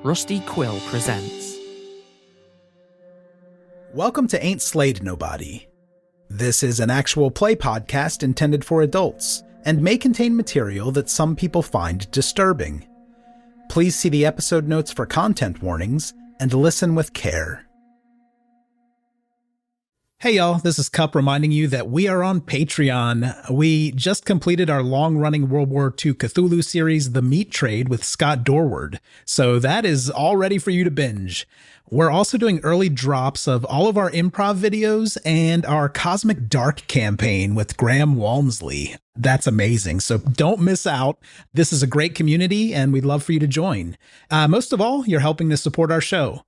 Rusty Quill presents. Welcome to Ain't Slayed Nobody. This is an actual play podcast intended for adults and may contain material that some people find disturbing. Please see the episode notes for content warnings and listen with care. Hey y'all, this is Cup reminding you that we are on Patreon. We just completed our long-running World War II Cthulhu series, The Meat Trade, with Scott Dorward, so that is all ready for you to binge. We're also doing early drops of all of our improv videos and our Cosmic Dark campaign with Graham Walmsley. That's amazing, so don't miss out. This is a great community, and we'd love for you to join. Most of all, you're helping to support our show.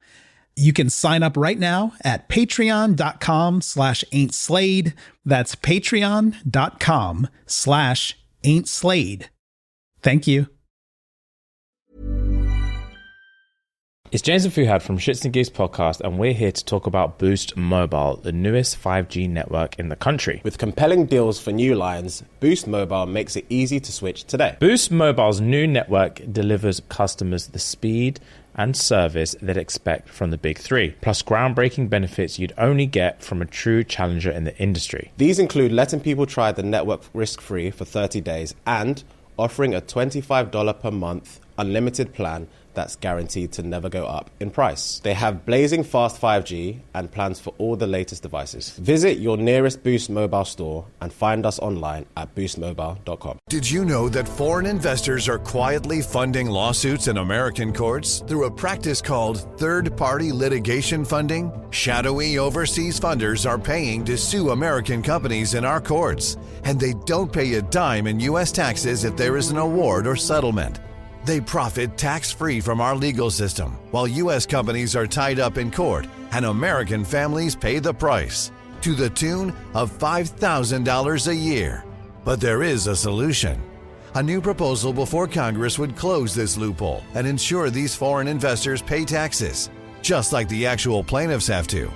You can sign up right now at patreon.com/ain'tslayed. That's patreon.com/ain'tslayed. Thank you. It's James and Fuhad from Shits and Gigs podcast, and we're here to talk about Boost Mobile, the newest 5G network in the country. With compelling deals for new lines, Boost Mobile makes it easy to switch today. Boost Mobile's new network delivers customers the speed and service they'd expect from the big three, plus groundbreaking benefits you'd only get from a true challenger in the industry. These include letting people try the network risk-free for 30 days and offering a $25 per month unlimited plan that's guaranteed to never go up in price. They have blazing fast 5G and plans for all the latest devices. Visit your nearest Boost Mobile store and find us online at boostmobile.com. Did you know that foreign investors are quietly funding lawsuits in American courts through a practice called third-party litigation funding? Shadowy overseas funders are paying to sue American companies in our courts, and they don't pay a dime in U.S. taxes if there is an award or settlement. They profit tax-free from our legal system, while U.S. companies are tied up in court and American families pay the price, to the tune of $5,000 a year. But there is a solution. A new proposal before Congress would close this loophole and ensure these foreign investors pay taxes, just like the actual plaintiffs have to.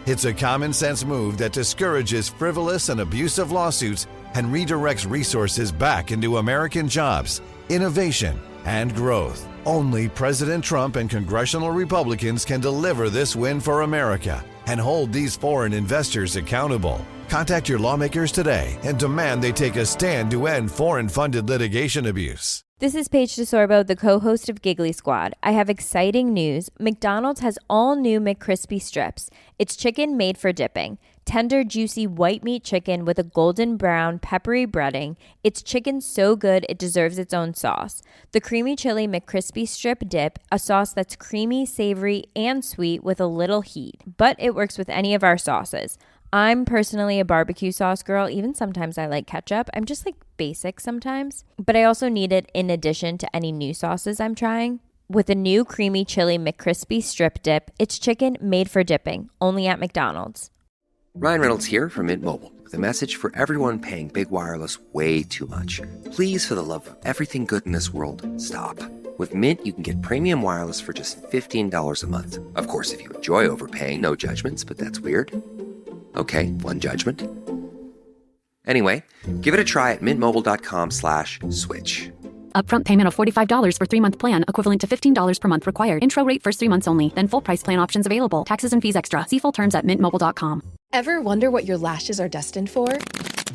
It's a common-sense move that discourages frivolous and abusive lawsuits and redirects resources back into American jobs, innovation, and growth. Only President Trump and congressional Republicans can deliver this win for America and hold these foreign investors accountable. Contact your lawmakers today and demand they take a stand to end foreign-funded litigation abuse. This is Paige DeSorbo, the co-host of Giggly Squad. I have exciting news. McDonald's has all new McCrispy strips. It's chicken made for dipping. Tender, juicy white meat chicken with a golden brown, peppery breading. It's chicken so good it deserves its own sauce. The creamy chili McCrispy strip dip, a sauce that's creamy, savory, and sweet with a little heat. But it works with any of our sauces. I'm personally a barbecue sauce girl. Even sometimes I like ketchup. I'm just like basic sometimes. But I also need it in addition to any new sauces I'm trying. With a new creamy chili McCrispy strip dip, it's chicken made for dipping, only at McDonald's. Ryan Reynolds here from Mint Mobile with a message for everyone paying big wireless way too much. Please, for the love of everything good in this world, stop. With Mint, you can get premium wireless for just $15 a month. Of course, if you enjoy overpaying, no judgments, but that's weird. Okay, one judgment. Anyway, give it a try at mintmobile.com/switch. Upfront payment of $45 for 3-month plan, equivalent to $15 per month required. Intro rate first 3 months only, then full price plan options available. Taxes and fees extra. See full terms at mintmobile.com. Ever wonder what your lashes are destined for?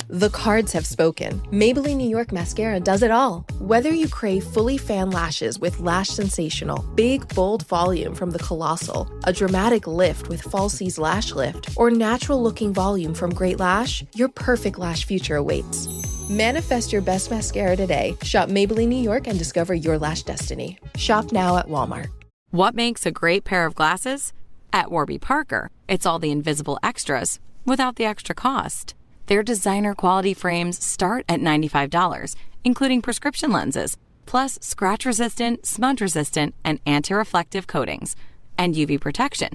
The cards have spoken. Maybelline New York Mascara does it all. Whether you crave fully fan lashes with Lash Sensational, big, bold volume from the Colossal, a dramatic lift with Falsies Lash Lift, or natural-looking volume from Great Lash, your perfect lash future awaits. Manifest your best mascara today. Shop Maybelline New York and discover your lash destiny. Shop now at Walmart. What makes a great pair of glasses? At Warby Parker, it's all the invisible extras without the extra cost. Their designer quality frames start at $95, including prescription lenses, plus scratch-resistant, smudge-resistant, and anti-reflective coatings, and UV protection,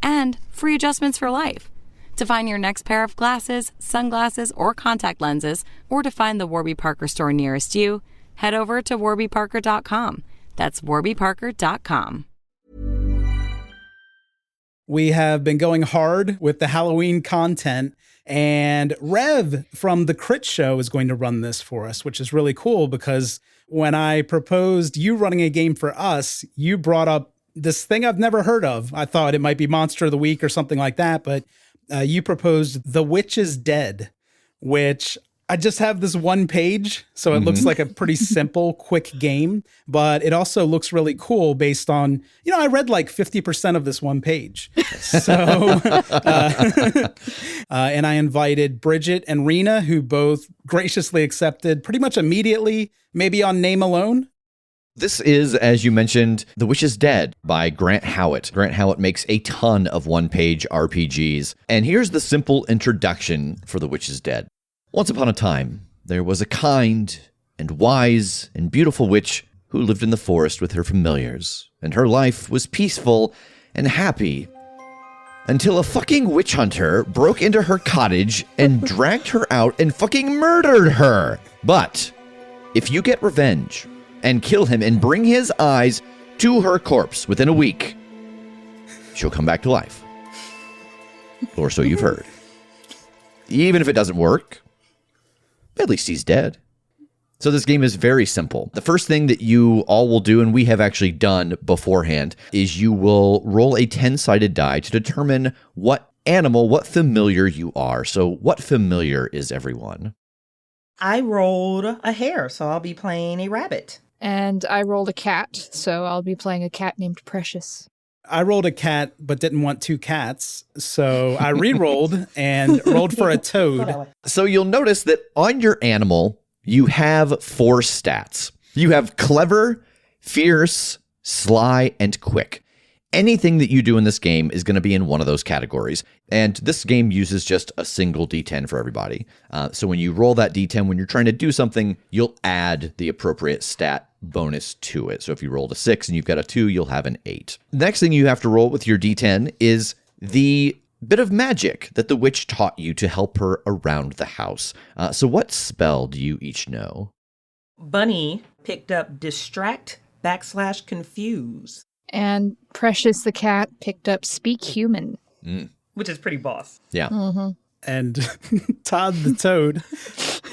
and free adjustments for life. To find your next pair of glasses, sunglasses, or contact lenses, or to find the Warby Parker store nearest you, head over to warbyparker.com. That's warbyparker.com. We have been going hard with the Halloween content, and Rev from the CritShow is going to run this for us, which is really cool because when I proposed you running a game for us, you brought up this thing I've never heard of. I thought it might be Monster of the Week or something like that, but you proposed The Witch is Dead, which I just have this one page, so it looks like a pretty simple, quick game, but it also looks really cool based on, I read like 50% of this one page. So, and I invited Bridgett and Rina, who both graciously accepted pretty much immediately, maybe on name alone. This is, as you mentioned, The Witch is Dead by Grant Howitt. Grant Howitt makes a ton of one-page RPGs. And here's the simple introduction for The Witch is Dead. Once upon a time, there was a kind and wise and beautiful witch who lived in the forest with her familiars, and her life was peaceful and happy until a fucking witch hunter broke into her cottage and dragged her out and fucking murdered her. But if you get revenge and kill him and bring his eyes to her corpse within a week, she'll come back to life. Or so you've heard. Even if it doesn't work, at least he's dead. So this game is very simple. The first thing that you all will do, and we have actually done beforehand, is you will roll a 10-sided die to determine what animal, what familiar you are. So what familiar is everyone? I rolled a hare, so I'll be playing a rabbit. And I rolled a cat, so I'll be playing a cat named Precious. I rolled a cat, but didn't want two cats, so I re-rolled and rolled for a toad. So you'll notice that on your animal, you have 4 stats. You have clever, fierce, sly, and quick. Anything that you do in this game is going to be in one of those categories. And this game uses just a single D10 for everybody. So when you roll that D10, when you're trying to do something, you'll add the appropriate stat bonus to it. So if you rolled a 6 and you've got a 2, you'll have an 8. Next thing you have to roll with your D10 is the bit of magic that the witch taught you to help her around the house. So what spell do you each know? Bunny picked up distract / confuse. And Precious the cat picked up Speak Human. Which is pretty boss. Yeah. And Todd the toad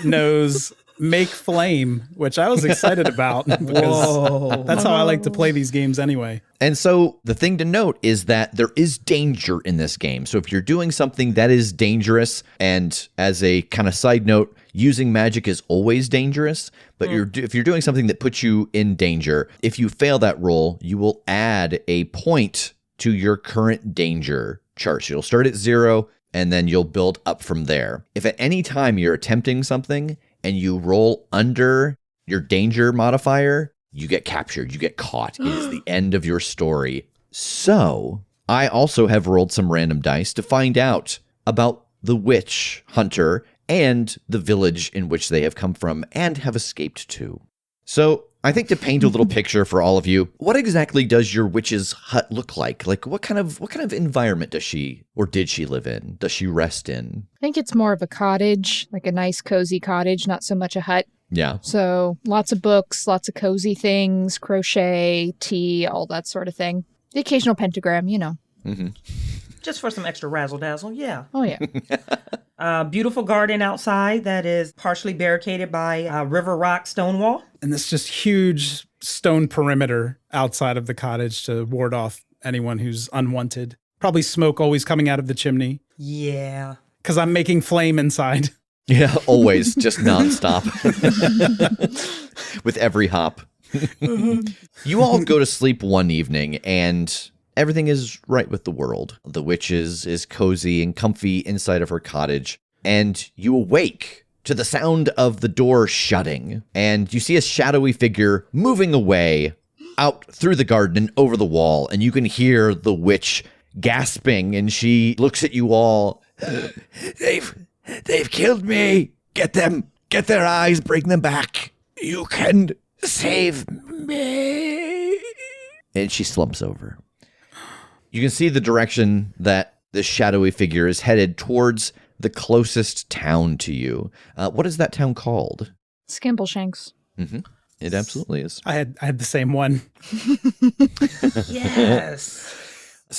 knows Make Flame, which I was excited about because that's how I like to play these games anyway. And so the thing to note is that there is danger in this game. So if you're doing something that is dangerous, and as a kind of side note, using magic is always dangerous, but if you're doing something that puts you in danger, if you fail that roll, you will add a point to your current danger chart. So you'll start at 0, and then you'll build up from there. If at any time you're attempting something and you roll under your danger modifier, you get captured, you get caught. It is the end of your story. So I also have rolled some random dice to find out about the witch hunter and the village in which they have come from and have escaped to. So I think to paint a little picture for all of you, what exactly does your witch's hut look like? Like what kind of environment does she or did she live in? Does she rest in? I think it's more of a cottage, like a nice cozy cottage, not so much a hut. Yeah. So lots of books, lots of cozy things, crochet, tea, all that sort of thing. The occasional pentagram, Just for some extra razzle-dazzle, yeah. Oh, yeah. Beautiful garden outside that is partially barricaded by a river rock stone wall. And this just huge stone perimeter outside of the cottage to ward off anyone who's unwanted. Probably smoke always coming out of the chimney. Yeah. Because I'm making flame inside. Yeah, always, just nonstop. With every hop. You all go to sleep one evening and everything is right with the world. The witch is cozy and comfy inside of her cottage, and you awake to the sound of the door shutting, and you see a shadowy figure moving away out through the garden and over the wall, and you can hear the witch gasping, and she looks at you all. They've killed me. Get them. Get their eyes. Bring them back. You can save me. And she slumps over. You can see the direction that this shadowy figure is headed towards the closest town to you. What is that town called? Skimbleshanks. It absolutely is. I had the same one. Yes.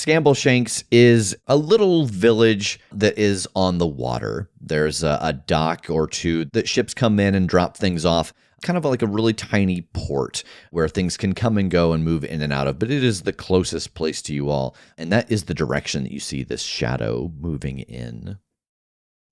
Scambleshanks is a little village that is on the water. There's a dock or two that ships come in and drop things off, kind of like a really tiny port where things can come and go and move in and out of, but it is the closest place to you all, and that is the direction that you see this shadow moving in.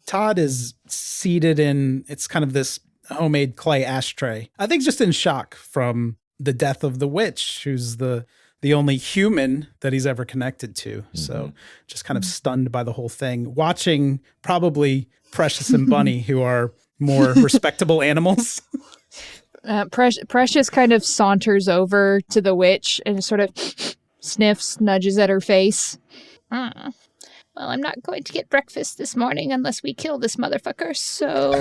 Todd is seated in, it's kind of this homemade clay ashtray. I think just in shock from the death of the witch, who's the only human that he's ever connected to. So just kind of stunned by the whole thing, watching probably Precious and Bunny, who are more respectable animals. Precious kind of saunters over to the witch and sort of sniffs, nudges at her face. Well, I'm not going to get breakfast this morning unless we kill this motherfucker, so...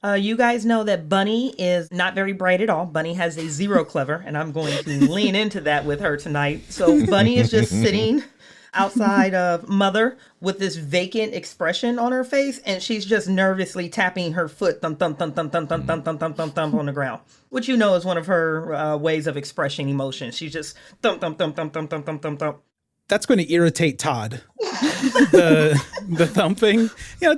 You guys know that Bunny is not very bright at all. Bunny has a 0 clever, and I'm going to lean into that with her tonight. So Bunny is just sitting outside of Mother with this vacant expression on her face, and she's just nervously tapping her foot thump thump thump thump thump thump thump thump thump thump thump on the ground, which you know is one of her ways of expressing emotion. She's just thump thump thump thump thump thump thump thump thump. That's going to irritate Todd. The thumping.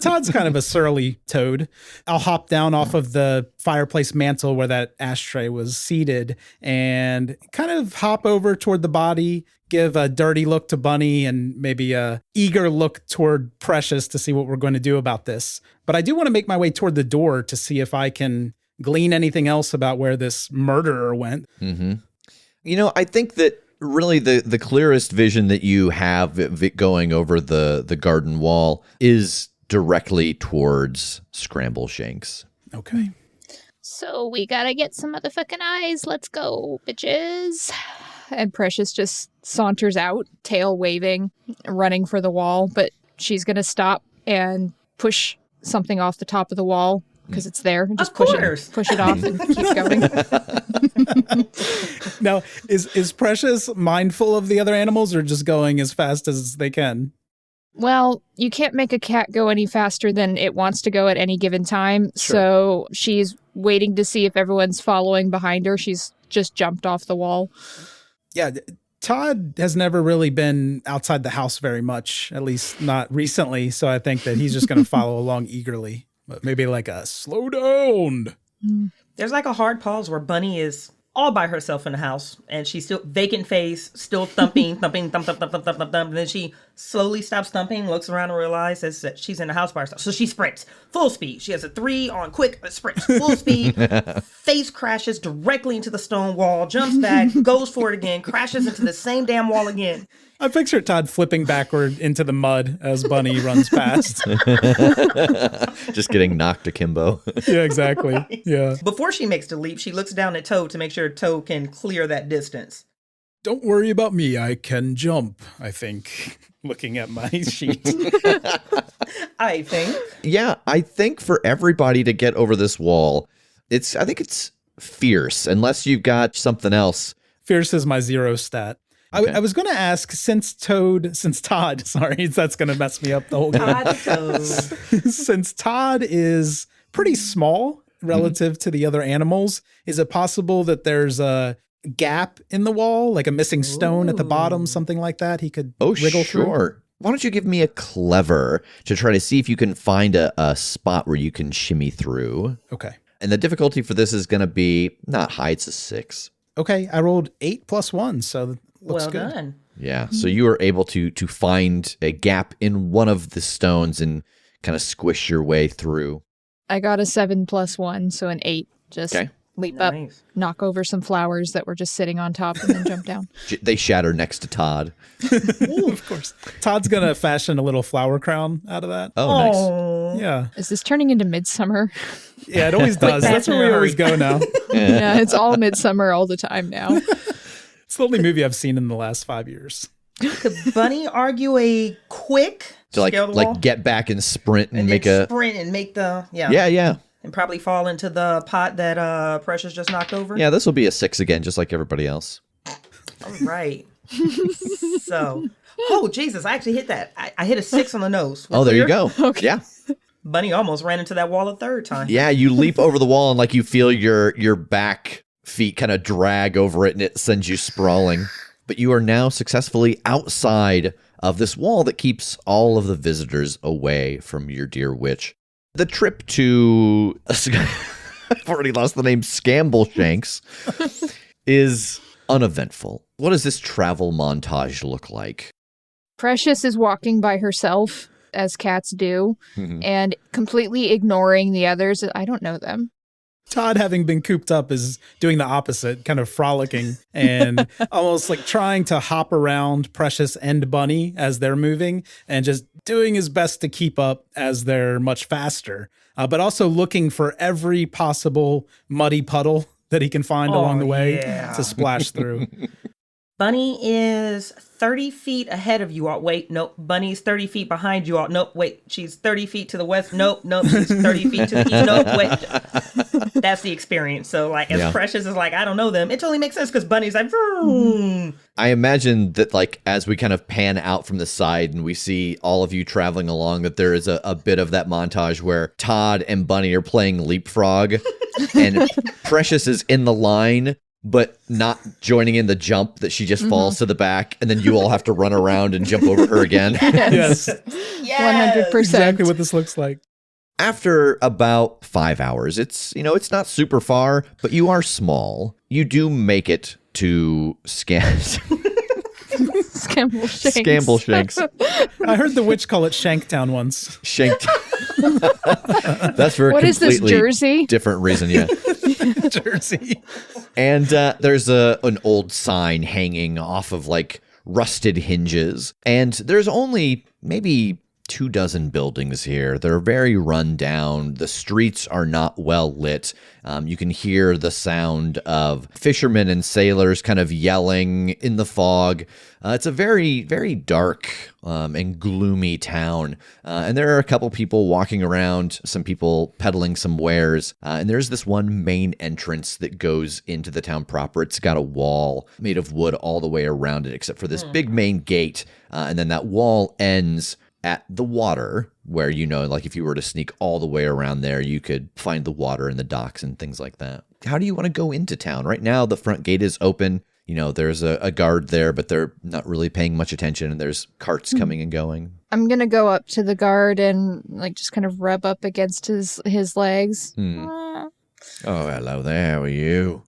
Todd's kind of a surly toad. I'll hop down off of the fireplace mantle where that ashtray was seated and kind of hop over toward the body, give a dirty look to Bunny and maybe a eager look toward Precious to see what we're going to do about this. But I do want to make my way toward the door to see if I can glean anything else about where this murderer went. Mm-hmm. I think that really the clearest vision that you have going over the garden wall is directly towards Scrambleshanks. Okay. So we gotta get some motherfucking eyes. Let's go, bitches. And Precious just saunters out, tail waving, running for the wall, but she's going to stop and push something off the top of the wall because it's there. And just push it off and keep going. Now, is Precious mindful of the other animals or just going as fast as they can? Well, you can't make a cat go any faster than it wants to go at any given time. Sure. So she's waiting to see if everyone's following behind her. She's just jumped off the wall. Yeah, Todd has never really been outside the house very much, at least not recently. So I think that he's just going to follow along eagerly, but maybe like a slow down. There's like a hard pause where Bunny is all by herself in the house and she's still vacant face, still thumping, thump, thump, thump, thump, thump, thump. And then she slowly stops thumping, looks around and realizes that she's in the house by herself. So she sprints full speed. She has a 3 on quick, sprint full speed, face crashes directly into the stone wall, jumps back, goes for it again, crashes into the same damn wall again. I picture Todd flipping backward into the mud as Bunny runs past. Just getting knocked akimbo. Yeah, exactly. Right. Yeah. Before she makes the leap, she looks down at Toad to make sure Toad can clear that distance. Don't worry about me. I can jump, I think. Looking at my sheet. I think. Yeah, I think for everybody to get over this wall, I think it's fierce, unless you've got something else. Fierce is my 0 stat. Okay. I was going to ask, since Todd, that's going to mess me up the whole game. Since Todd is pretty small relative to the other animals, is it possible that there's a gap in the wall, like a missing stone at the bottom, something like that he could wriggle through? Why don't you give me a clever to try to see if you can find a spot where you can shimmy through? Okay. And the difficulty for this is going to be not high, it's a 6. Okay, I rolled 8 + 1, so looks good. Well done. Yeah, so you were able to find a gap in one of the stones and kind of squish your way through. I got a 7 + 1, so an 8. Just leap up, knock over some flowers that were just sitting on top, and then jump down. They shatter next to Todd. Ooh, of course. Todd's going to fashion a little flower crown out of that. Oh, nice. Yeah. Is this turning into Midsummer? Yeah, it always does. That's where we always go now. Yeah, it's all Midsummer all the time now. It's the only movie I've seen in the last 5 years. Could Bunny argue a quick to like get back and sprint and make a sprint and make the yeah and probably fall into the pot that Precious just knocked over? Yeah, this will be a 6 again, just like everybody else. All right. So, Jesus, I actually hit that. I hit a 6 on the nose. There you go. Okay. Yeah. Bunny almost ran into that wall a third time. Yeah, you leap over the wall and like you feel your back feet kind of drag over it and it sends you sprawling. But you are now successfully outside of this wall that keeps all of the visitors away from your dear witch. The trip to, I've already lost the name, Scambleshanks, is uneventful. What does this travel montage look like? Precious is walking by herself, as cats do, and completely ignoring the others. I don't know them. Todd, having been cooped up, is doing the opposite, kind of frolicking and almost like trying to hop around Precious and Bunny as they're moving and just doing his best to keep up as they're much faster, but also looking for every possible muddy puddle that he can find along the way to splash through. Bunny is 30 feet ahead of you all. Wait, nope. Bunny's 30 feet behind you all. Nope, wait. She's 30 feet to the west. Nope. She's 30 feet to the east. Nope, wait. That's the experience. So, like, as Precious is like, I don't know them, it totally makes sense because Bunny's like, vroom. I imagine that, like, as we kind of pan out from the side and we see all of you traveling along, that there is a bit of that montage where Todd and Bunny are playing leapfrog and Precious is in the line, but not joining in the jump, that she just falls to the back, and then you all have to run around and jump over her again. Yes. 100%. Exactly what this looks like. After about 5 hours, it's not super far, but you are small. You do make it to Scambleshanks. I heard the witch call it Shanktown once. That's for a what is this, Jersey? Different reason, yeah. Jersey. And there's an old sign hanging off of like rusted hinges. And there's only maybe 24 buildings here. They're very run down. The streets are not well lit. You can hear the sound of fishermen and sailors kind of yelling in the fog. It's a very, very dark and gloomy town. And there are a couple people walking around, some people peddling some wares. And there's this one main entrance that goes into the town proper. It's got a wall made of wood all the way around it, except for this big main gate. And then that wall ends at the water, where, like if you were to sneak all the way around there, you could find the water and the docks and things like that. How do you want to go into town? Right now, the front gate is open. There's a guard there, but they're not really paying much attention, and there's carts coming and going. I'm going to go up to the guard and like just kind of rub up against his legs. Oh, hello there. How are you?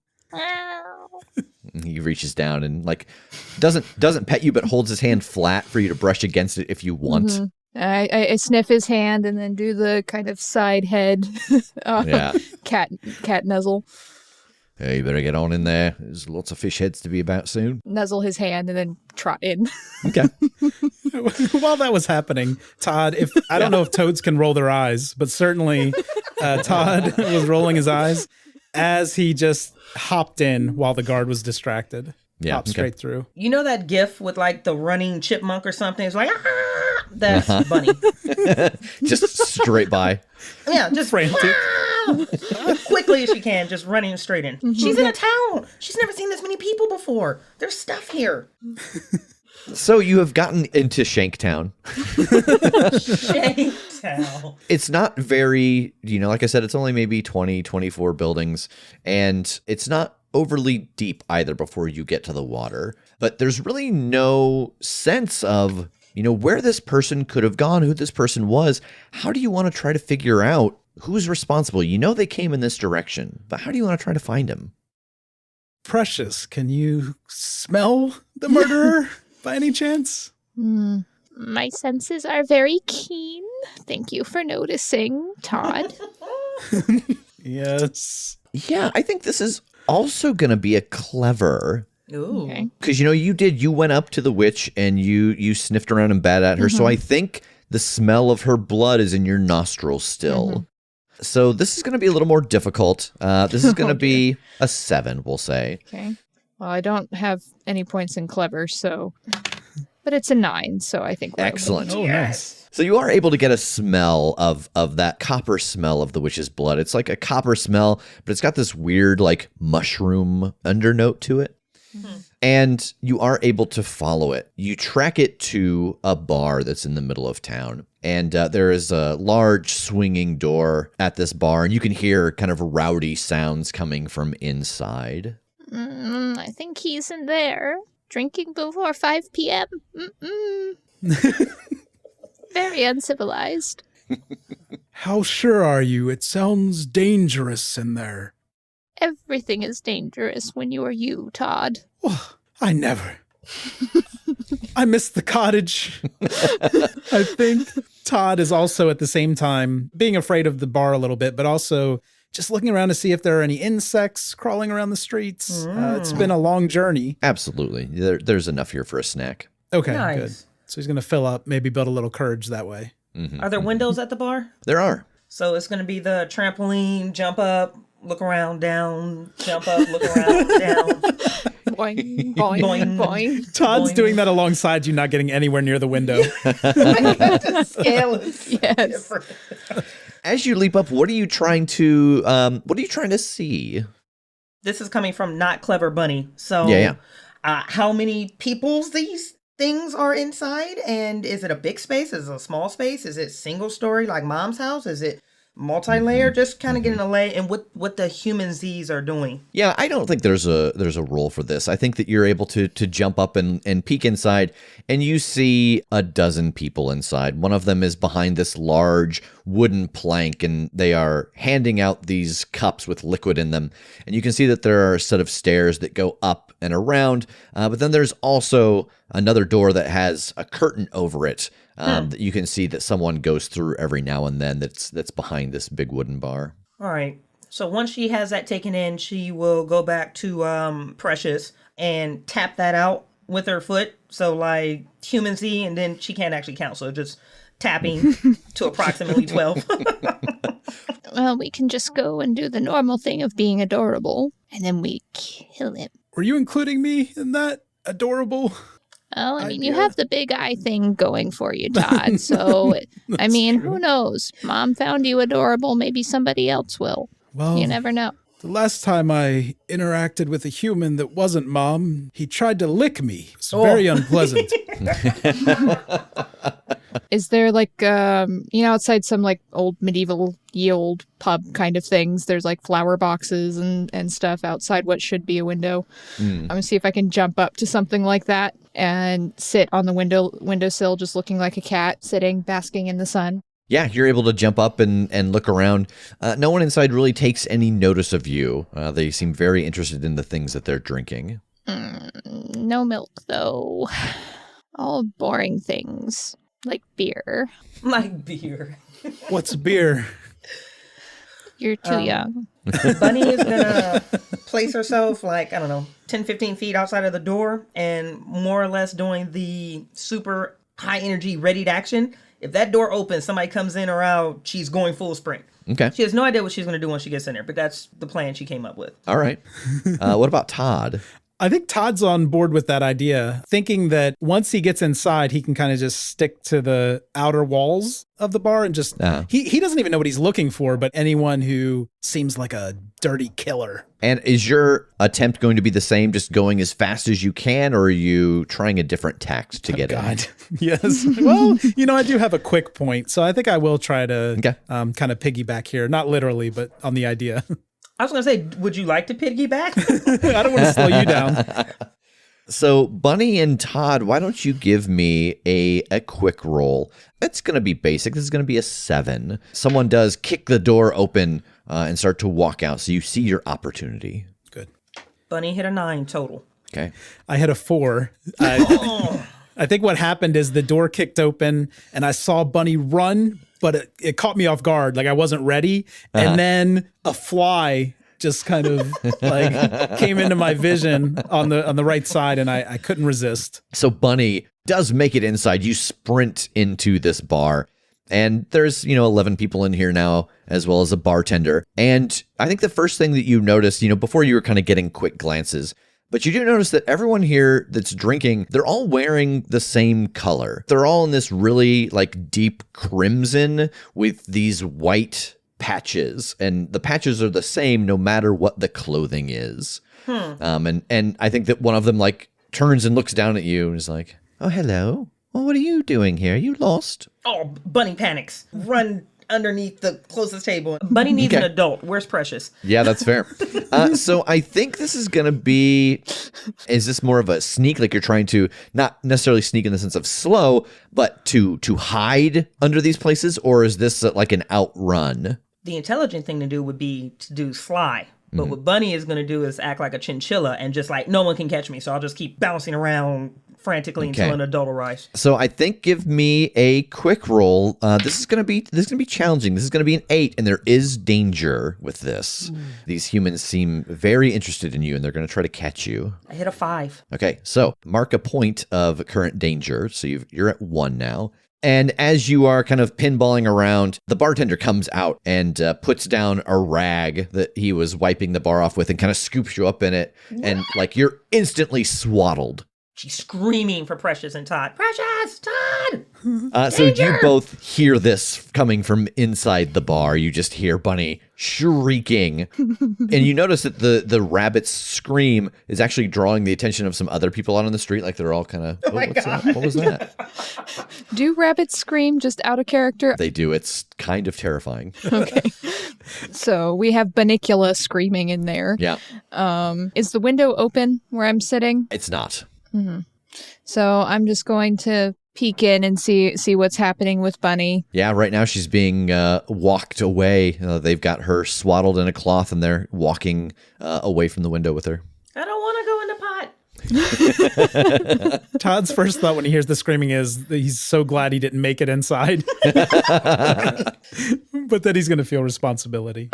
He reaches down and like doesn't pet you, but holds his hand flat for you to brush against it if you want. I sniff his hand and then do the kind of side head cat nuzzle. Hey, you better get on in there. There's lots of fish heads to be about soon. Nuzzle his hand and then trot in. Okay. While that was happening, Todd, I don't know if toads can roll their eyes, but certainly Todd was rolling his eyes as he just hopped in while the guard was distracted. Yeah, hopped straight through. You know that gif with like the running chipmunk or something? It's like, that's Bunny. Just straight by. Yeah, just frantic. Quickly as she can, just running straight in. She's in a town. She's never seen this many people before. There's stuff here. So you have gotten into Shanktown. Shanktown. It's not very, like I said, it's only maybe 24 buildings, and it's not overly deep either before you get to the water. But there's really no sense of, where this person could have gone, who this person was. How do you want to try to figure out who's responsible? They came in this direction, but how do you want to try to find him? Precious, can you smell the murderer by any chance? My senses are very keen. Thank you for noticing, Todd. Yes. Yeah, I think this is also going to be a clever. Ooh. Because, you went up to the witch and you sniffed around and bat at her. So I think the smell of her blood is in your nostrils still. So this is going to be a little more difficult. This is going to be a 7, we'll say. Okay. Well, I don't have any points in clever, so... But it's a 9, so I think... Excellent. Oh, nice. So you are able to get a smell of that copper smell of the witch's blood. It's like a copper smell, but it's got this weird, like, mushroom undernote to it. And you are able to follow it. You track it to a bar that's in the middle of town. And there is a large swinging door at this bar, and you can hear kind of rowdy sounds coming from inside. I think he's in there, drinking before 5 p.m. Very uncivilized. How sure are you? It sounds dangerous in there. Everything is dangerous when you are you, Todd. Oh, I never. I miss the cottage. I think Todd is also at the same time being afraid of the bar a little bit, but also just looking around to see if there are any insects crawling around the streets. It's been a long journey. Absolutely. There's enough here for a snack. Okay, Nice. good. So he's going to fill up, maybe build a little courage that way. Are there windows at the bar? There are. So it's going to be the trampoline, jump up, look around, down, jump up, look around, down. Boing, boing, boing, boing. Todd's doing that alongside you, not getting anywhere near the window. Scale is Yes. As you leap up, what are you trying to see? This is coming from Not Clever Bunny. So Yeah. How many peoples these things are inside? And is it a big space? Is it a small space? Is it single story like Mom's house? Is it multi-layer? Just kind of getting a lay and what the human Z's are doing. Yeah, I don't think there's a rule for this. I think that you're able to jump up and peek inside, and you see a dozen people inside. One of them is behind this large wooden plank, and they are handing out these cups with liquid in them. And you can see that there are a set of stairs that go up and around, but then there's also another door that has a curtain over it that you can see that someone goes through every now and then that's behind this big wooden bar. All right. So once she has that taken in, she will go back to Precious and tap that out with her foot. So like human Z, and then she can't actually count. So just tapping to approximately 12. Well, we can just go and do the normal thing of being adorable, and then we kill him. Were you including me in that? Adorable? Well, I mean, you have the big eye thing going for you, Todd. So, I mean, who knows? Mom found you adorable. Maybe somebody else will. Well, you never know. The last time I interacted with a human that wasn't Mom, he tried to lick me. It's very unpleasant. Is there like, outside some like old medieval-y old pub kind of things, there's like flower boxes and stuff outside what should be a window. I'm going to see if I can jump up to something like that and sit on the windowsill just looking like a cat sitting, basking in the sun. Yeah, you're able to jump up and look around. No one inside really takes any notice of you. They seem very interested in the things that they're drinking. No milk, though. All boring things, like beer. Like beer. What's beer? You're too young. Bunny is going to place herself like, 10, 15 feet outside of the door and more or less doing the super high energy readied action. If that door opens, somebody comes in or out, she's going full sprint. Okay. She has no idea what she's going to do when she gets in there, but that's the plan she came up with. All right. What about Todd? I think Todd's on board with that idea, thinking that once he gets inside, he can kind of just stick to the outer walls of the bar and just, he doesn't even know what he's looking for, but anyone who seems like a dirty killer. And is your attempt going to be the same, just going as fast as you can, or are you trying a different tact to get in? Yes. Well, I do have a quick point, so I think I will try to kind of piggyback here. Not literally, but on the idea. I was going to say, would you like to piggyback? I don't want to slow you down. So, Bunny and Todd, why don't you give me a quick roll? It's going to be basic. This is going to be a 7. Someone does kick the door open and start to walk out, so you see your opportunity. Good. Bunny hit a 9 total. Okay. I hit a 4. I think what happened is the door kicked open, and I saw Bunny run, but it caught me off guard. Like I wasn't ready. And then a fly just kind of like came into my vision on the right side, and I couldn't resist. So Bunny does make it inside. You sprint into this bar, and there's, 11 people in here now, as well as a bartender. And I think the first thing that you notice, before you were kind of getting quick glances, but you do notice that everyone here that's drinking, they're all wearing the same color. They're all in this really like deep crimson with these white patches. And the patches are the same no matter what the clothing is. And I think that one of them like turns and looks down at you and is like, "Oh, hello. Well, what are you doing here? You lost? Oh, Bunny panics. Run underneath the closest table. Bunny needs an adult. Where's Precious? Yeah, that's fair. So I think this is going to be, is this more of a sneak? Like you're trying to not necessarily sneak in the sense of slow, but to hide under these places? Or is this like an outrun? The intelligent thing to do would be to do sly. But what Bunny is going to do is act like a chinchilla and just like, no one can catch me. So I'll just keep bouncing around frantically until an adult arrives. So I think give me a quick roll. This is going to be challenging. This is going to be an 8, and there is danger with this. These humans seem very interested in you, and they're going to try to catch you. I hit a 5. Okay, so mark a point of current danger. So you're at 1 now. And as you are kind of pinballing around, the bartender comes out and puts down a rag that he was wiping the bar off with and kind of scoops you up in it. And like you're instantly swaddled. She's screaming for Precious and Todd. Precious! Todd! So you both hear this coming from inside the bar. You just hear Bunny shrieking. And you notice that the rabbit's scream is actually drawing the attention of some other people out on the street. Like they're all kind of, what's that? What was that? Do rabbits scream just out of character? They do. It's kind of terrifying. Okay. So we have Bunnicula screaming in there. Yeah. Is the window open where I'm sitting? It's not. Mm-hmm. So I'm just going to peek in and see what's happening with Bunny. Yeah, right now she's being walked away. They've got her swaddled in a cloth and they're walking away from the window with her. I don't want to go in the pot. Todd's first thought when he hears the screaming is that he's so glad he didn't make it inside. But then he's going to feel responsibility.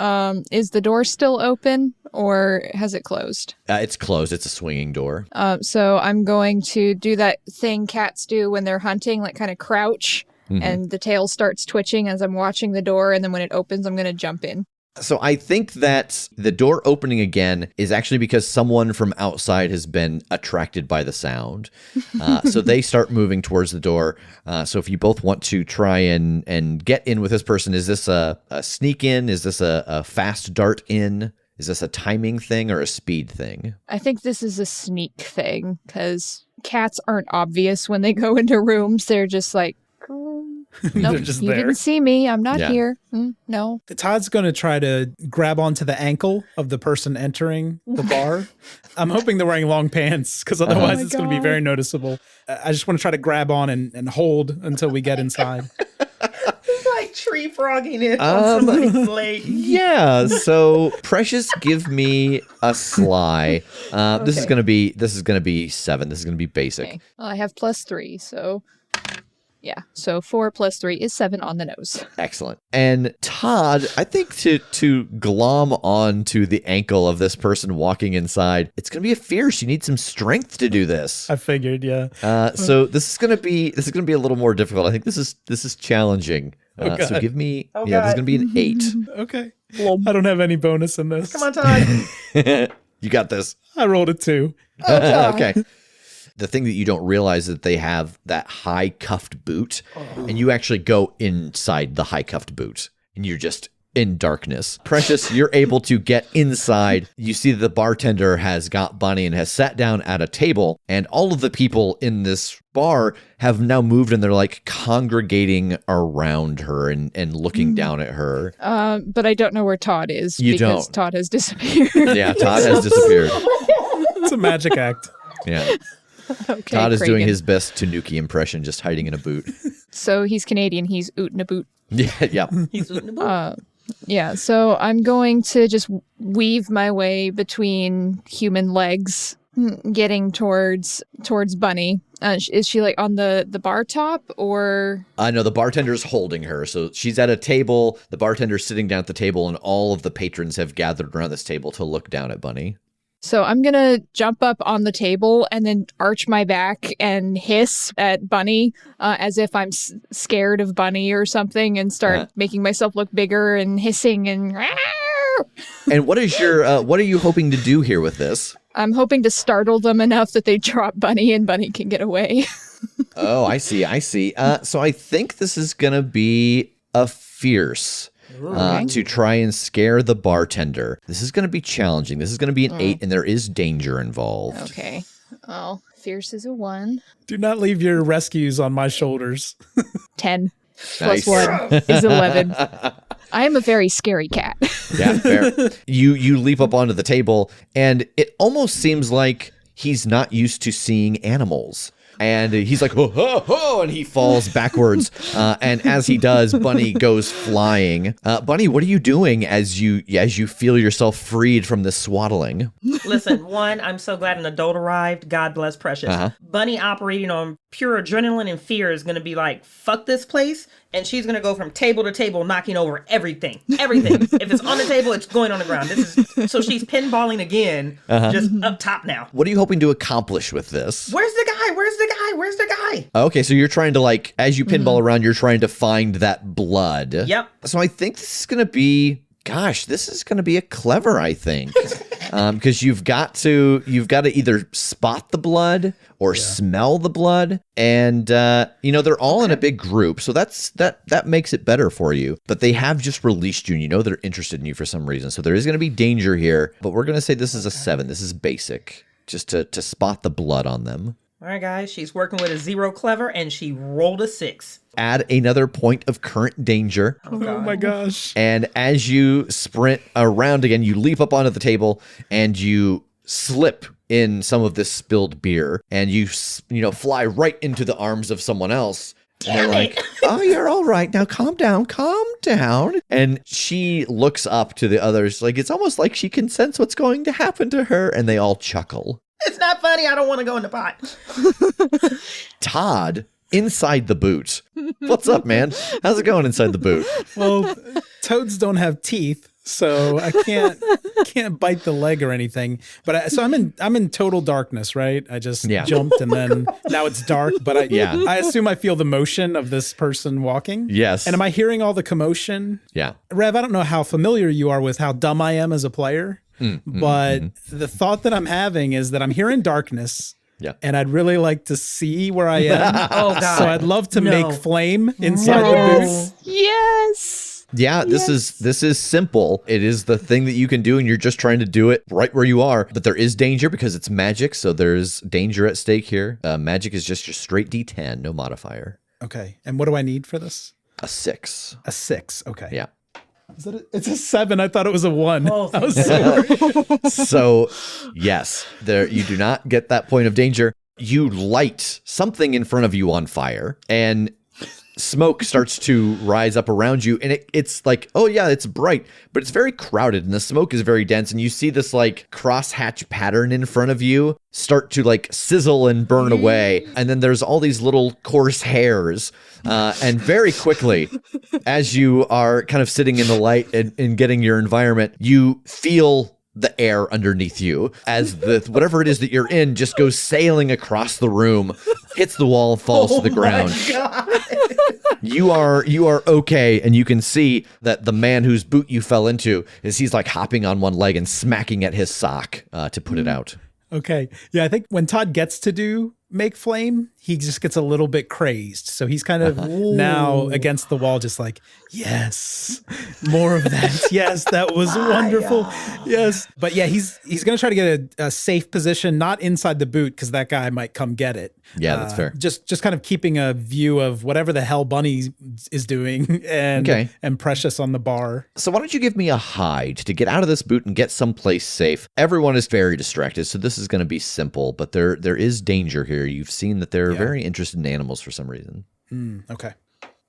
Is the door still open or has it closed? It's closed. It's a swinging door. So I'm going to do that thing cats do when they're hunting, like kind of crouch, and the tail starts twitching as I'm watching the door. And then when it opens, I'm going to jump in. So I think that the door opening again is actually because someone from outside has been attracted by the sound. So they start moving towards the door. So if you both want to try and get in with this person, is this a sneak in? Is this a fast dart in? Is this a timing thing or a speed thing? I think this is a sneak thing because cats aren't obvious when they go into rooms. They're just like, nope, you didn't see me. I'm not here. No. Todd's going to try to grab onto the ankle of the person entering the bar. I'm hoping they're wearing long pants because otherwise it's going to be very noticeable. I just want to try to grab on and hold until we get inside. It's like tree frogging it on somebody's leg. Yeah. So Precious, give me a sly. This is going to be 7. This is going to be basic. Okay. Well, I have +3, so. Yeah, so 4 + 3 is 7 on the nose. Excellent. And Todd, I think to glom onto the ankle of this person walking inside, it's going to be a fierce. You need some strength to do this. I figured, yeah. So this is going to be a little more difficult. I think this is challenging. So give me this is going to be an 8. Okay. I don't have any bonus in this. Come on, Todd. You got this. I rolled a 2. Okay. The thing that you don't realize is that they have that high cuffed boot, and you actually go inside the high cuffed boot, and you're just in darkness. Precious, you're able to get inside. You see that the bartender has got Bunny and has sat down at a table, and all of the people in this bar have now moved, and they're like congregating around her and looking down at her. But I don't know where Todd is because Todd has disappeared. Yeah, Todd has disappeared. It's a magic act. Yeah. Okay, Todd is Kragen. doing his best Tanuki impression, just hiding in a boot. So he's Canadian. He's oot in a boot. Yeah. He's oot in a boot. Yeah, so I'm going to just weave my way between human legs, getting towards Bunny. Is she like on the bar top or? No, the bartender's holding her. So she's at a table. The bartender's sitting down at the table, and all of the patrons have gathered around this table to look down at Bunny. So I'm going to jump up on the table and then arch my back and hiss at Bunny as if I'm scared of Bunny or something and start making myself look bigger and hissing and... And what are you hoping to do here with this? I'm hoping to startle them enough that they drop Bunny and Bunny can get away. Oh, I see. So I think this is going to be a fierce... to try and scare the bartender. This is going to be challenging. This is going to be an 8, and there is danger involved. Okay. Oh, fierce is a 1. Do not leave your rescues on my shoulders. 10 Nice. plus 1 is 11. I am a very scary cat. Yeah, fair. You leap up onto the table, and it almost seems like he's not used to seeing animals. And he's like, ho, ho, ho, and he falls backwards. And as he does, Bunny goes flying. Bunny, what are you doing as you feel yourself freed from this swaddling? Listen, one, I'm so glad an adult arrived. God bless Precious. Bunny operating on pure adrenaline and fear is going to be like, fuck this place. And she's going to go from table to table, knocking over everything. Everything. If it's on the table, it's going on the ground. So she's pinballing again, just up top now. What are you hoping to accomplish with this? Where's the guy? Where's the guy? Where's the guy? Okay, so you're trying to, like, as you pinball around, you're trying to find that blood. Yep. So I think this is going to be, this is going to be a clever, I think. Because you've got to either spot the blood or smell the blood. And, they're all in a big group. So that makes it better for you. But they have just released you, and you know they're interested in you for some reason. So there is going to be danger here. But we're going to say this is a 7. This is basic, just to spot the blood on them. All right, guys. She's working with a 0 clever, and she rolled a 6. Add another point of current danger. Oh my gosh. And as you sprint around again, you leap up onto the table and you slip in some of this spilled beer, and you fly right into the arms of someone else. And they're like, oh, you're all right. Now calm down. And she looks up to the others. Like, it's almost like she can sense what's going to happen to her. And they all chuckle. It's not funny. I don't want to go in the pot. Todd, inside the boot. What's up, man? How's it going inside the boot? Well, toads don't have teeth, so I can't bite the leg or anything. But I'm in total darkness, right? I just jumped, and then now it's dark. But I assume I feel the motion of this person walking. Yes. And am I hearing all the commotion? Yeah. Rev, I don't know how familiar you are with how dumb I am as a player, but the thought that I'm having is that I'm here in darkness. Yeah. And I'd really like to see where I am. Oh, God. So I'd love to make flame inside the booth. Yes. Yeah, this is simple. It is the thing that you can do, and you're just trying to do it right where you are. But there is danger because it's magic, so there's danger at stake here. Magic is just your straight D10, no modifier. Okay. And what do I need for this? A 6. A 6. Okay. Yeah. Is that it's a 7. I thought it was a 1. Oh, I was sorry. So, yes, there you do not get that point of danger. You light something in front of you on fire, and smoke starts to rise up around you, and it's like, oh yeah, it's bright, but it's very crowded, and the smoke is very dense, and you see this like crosshatch pattern in front of you start to like sizzle and burn away, and then there's all these little coarse hairs, and very quickly, as you are kind of sitting in the light and getting your environment, you feel the air underneath you as whatever it is that you're in just goes sailing across the room, hits the wall, falls to the ground. You are okay, and you can see that the man whose boot you fell into he's like hopping on one leg and smacking at his sock to put it out. Okay. Yeah, I think when Todd gets to do make flame, he just gets a little bit crazed. So he's kind of now against the wall, just like, yes, more of that. Yes, that was wonderful. Yes. But yeah, he's going to try to get a safe position, not inside the boot, because that guy might come get it. Yeah, that's fair. Just kind of keeping a view of whatever the hell Bunny is doing and Precious on the bar. So why don't you give me a hide to get out of this boot and get someplace safe? Everyone is very distracted, so this is going to be simple, but there is danger here. You've seen that they're very interested in animals for some reason. Okay.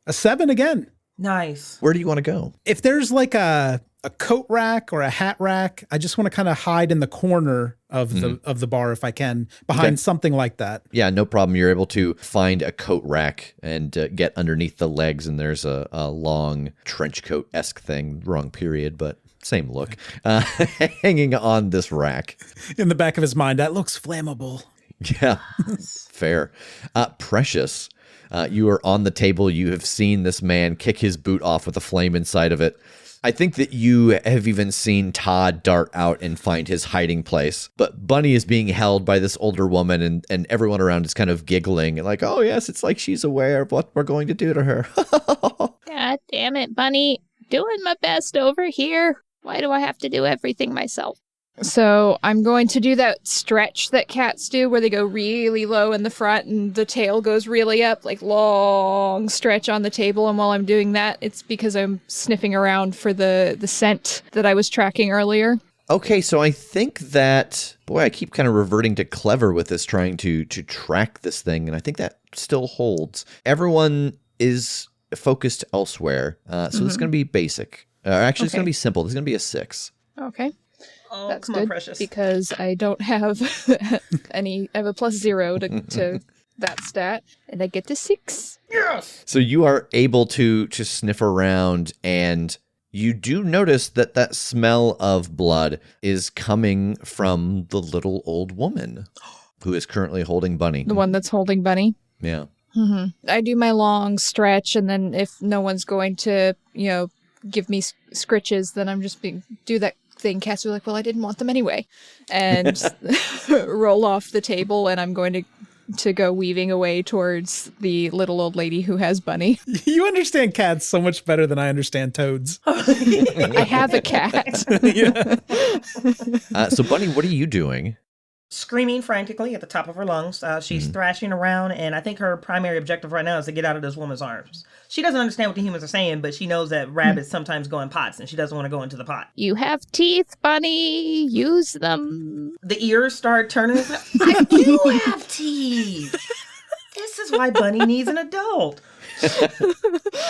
A 7 again. Nice. Where do you want to go? If there's like a coat rack or a hat rack, I just want to kind of hide in the corner of the bar if I can, behind something like that. Yeah, no problem. You're able to find a coat rack and get underneath the legs, and there's a long trench coat-esque thing, wrong period, but same look, hanging on this rack. In the back of his mind, that looks flammable. Yeah, fair. Precious, you are on the table. You have seen this man kick his boot off with a flame inside of it. I think that you have even seen Todd dart out and find his hiding place. But Bunny is being held by this older woman, and everyone around is kind of giggling. Like, oh, yes, it's like she's aware of what we're going to do to her. God damn it, Bunny. Doing my best over here. Why do I have to do everything myself? So I'm going to do that stretch that cats do where they go really low in the front and the tail goes really up, like long stretch on the table. And while I'm doing that, it's because I'm sniffing around for the scent that I was tracking earlier. Okay, so I think that, boy, I keep kind of reverting to clever with this, trying to track this thing, and I think that still holds. Everyone is focused elsewhere, so this is going to be basic. Actually, it's going to be simple. This is going to be a 6. Okay. Oh, that's come good on, Precious. because I don't have I have a +0 to that stat, and I get to 6. Yes! So you are able to sniff around, and you do notice that smell of blood is coming from the little old woman who is currently holding Bunny. The one that's holding Bunny? Yeah. Mm-hmm. I do my long stretch, and then if no one's going to, give me scritches, then I'm just do that thing. Cats are like, well, I didn't want them anyway. And roll off the table, and I'm going to go weaving away towards the little old lady who has Bunny. You understand cats so much better than I understand toads. I have a cat. So Bunny, what are you doing? Screaming frantically at the top of her lungs. She's thrashing around, and I think her primary objective right now is to get out of this woman's arms. She doesn't understand what the humans are saying, but she knows that rabbits sometimes go in pots, and she doesn't want to go into the pot. You have teeth, Bunny. Use them. The ears start turning. I do have teeth. This is why Bunny needs an adult.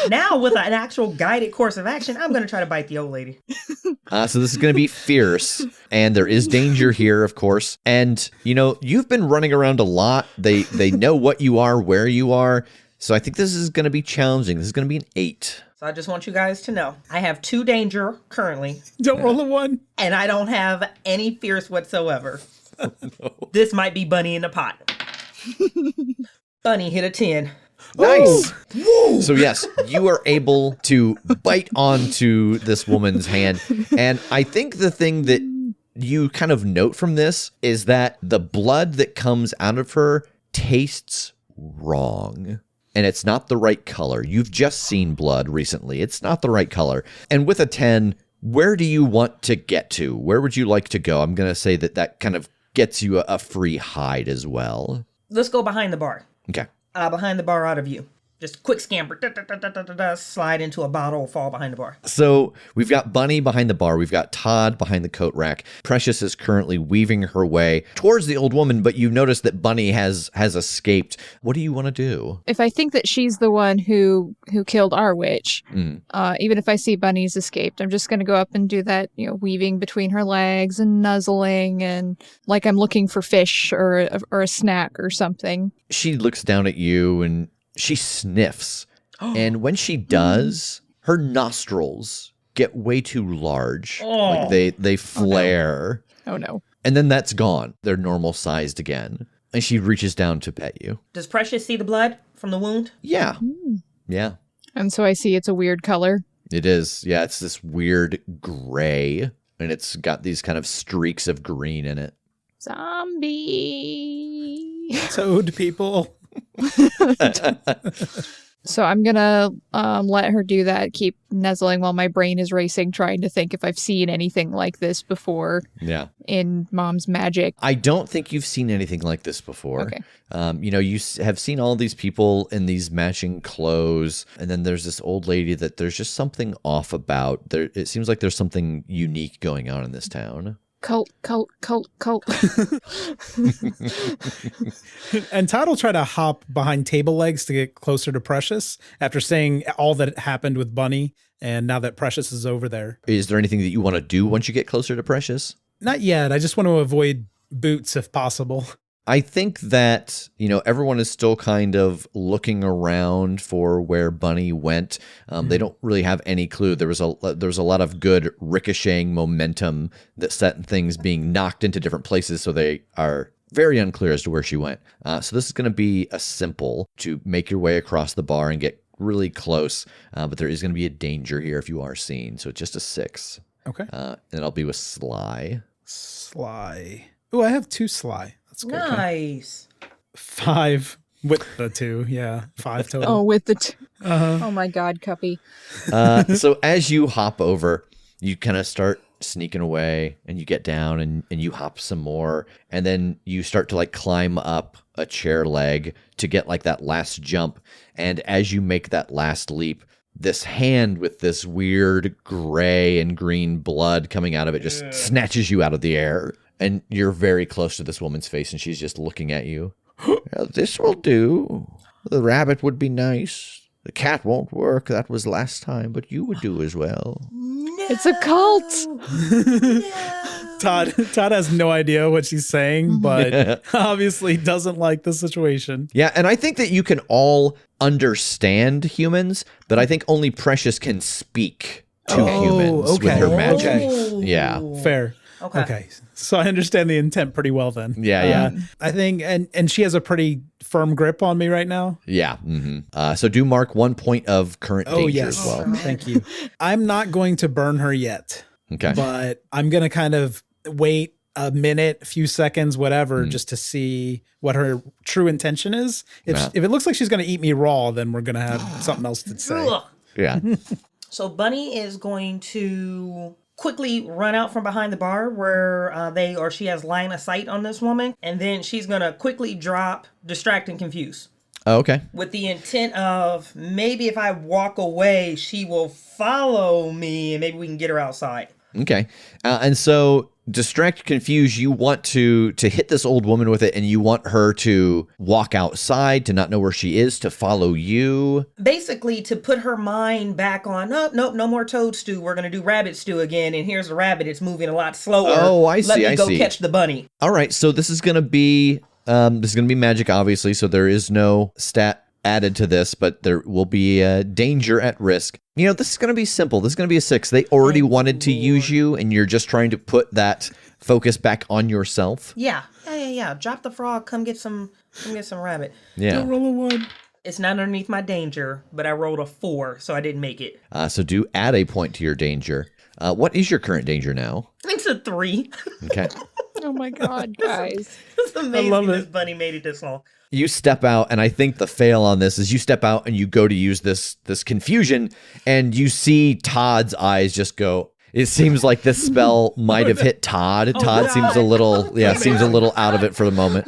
Now, with an actual guided course of action, I'm going to try to bite the old lady. So this is going to be fierce, and there is danger here, of course. And, you've been running around a lot. They know what you are, where you are. So I think this is going to be challenging. This is going to be an 8. So I just want you guys to know, I have 2 danger currently. Don't roll a 1. And I don't have any fierce whatsoever. Oh, no. This might be Bunny in the pot. Bunny hit a 10. Nice. Whoa. So yes, you are able to bite onto this woman's hand. And I think the thing that you kind of note from this is that the blood that comes out of her tastes wrong. And it's not the right color. You've just seen blood recently. It's not the right color. And with a 10, where do you want to get to? Where would you like to go? I'm going to say that kind of gets you a free hide as well. Let's go behind the bar. Okay. Behind the bar out of view. Just quick scamper. Slide into a bottle, fall behind the bar. So we've got Bunny behind the bar. We've got Todd behind the coat rack. Precious is currently weaving her way towards the old woman, but you notice that Bunny has escaped. What do you want to do? If I think that she's the one who killed our witch, even if I see Bunny's escaped, I'm just going to go up and do that, weaving between her legs and nuzzling and like I'm looking for fish or a snack or something. She looks down at you and she sniffs, and when she does, her nostrils get way too large. Like they flare. Oh no. And then that's gone. They're normal sized again. And she reaches down to pet you. Does Precious see the blood from the wound? Yeah. Yeah. And so I see it's a weird color. It is. Yeah, it's this weird gray, and it's got these kind of streaks of green in it. Zombie. Toad people. So I'm gonna let her do that, keep nuzzling while my brain is racing, trying to think if I've seen anything like this before. Yeah. In Mom's magic. I don't think you've seen anything like this before. Okay. You have seen all these people in these matching clothes, and then there's this old lady that there's just something off about. It seems like there's something unique going on in this town. Cult. And Todd will try to hop behind table legs to get closer to Precious after saying all that happened with Bunny, and now that Precious is over there. Is there anything that you want to do once you get closer to Precious? Not yet. I just want to avoid boots if possible. I think that, everyone is still kind of looking around for where Bunny went. They don't really have any clue. There was a lot of good ricocheting momentum that set things being knocked into different places, so they are very unclear as to where she went. So this is going to be a simple to make your way across the bar and get really close, but there is going to be a danger here if you are seen. So just a 6. Okay. And I'll be with Sly. Sly. Oh, I have 2 Sly. That's good. Nice. 5 with the 2. Yeah, 5 total. Oh, with the 2. Oh my God, Cuppy. So as you hop over, you kind of start sneaking away, and you get down and you hop some more, and then you start to like climb up a chair leg to get like that last jump. And as you make that last leap, this hand with this weird gray and green blood coming out of it just snatches you out of the air. And you're very close to this woman's face, and she's just looking at you. Well, this will do. The rabbit would be nice. The cat won't work. That was last time, but you would do as well. No. It's a cult. Todd has no idea what she's saying, but obviously doesn't like the situation. Yeah, and I think that you can all understand humans, but I think only Precious can speak to humans with her magic. Okay. Yeah. Fair. Okay. So I understand the intent pretty well then. Yeah. I think, and she has a pretty firm grip on me right now. Yeah. Mm-hmm. So do mark 1 point of current danger as well. Thank you. I'm not going to burn her yet. Okay. But I'm going to kind of wait a minute, a few seconds, whatever, just to see what her true intention is. If it looks like she's going to eat me raw, then we're going to have something else to say. Yeah. So Bunny is going to quickly run out from behind the bar where she has line of sight on this woman, and then she's gonna quickly drop distract and confuse. Oh, okay. With the intent of maybe if I walk away, she will follow me, and maybe we can get her outside. Okay. And so distract, confuse, you want to hit this old woman with it, and you want her to walk outside, to not know where she is, to follow you. Basically, to put her mind back on, nope, no more toad stew. We're going to do rabbit stew again. And here's the rabbit. It's moving a lot slower. Oh, I see. Let me go catch the bunny. All right. So this is going to be magic, obviously. So there is no stat added to this, but there will be danger at risk. You know, this is going to be simple. This is going to be a 6. They already wanted to use you, and you're just trying to put that focus back on yourself. Yeah. Drop the frog. Come get some rabbit. Yeah. Don't roll a 1. It's not underneath my danger, but I rolled a 4, so I didn't make it. So do add a point to your danger. What is your current danger now? It's a 3. Okay. Oh my God, guys. It's amazing this bunny made it this long. You step out, and I think the fail on this is you step out and you go to use this confusion, and you see Todd's eyes just go. It seems like this spell might have hit Todd. Todd seems a little out of it for the moment.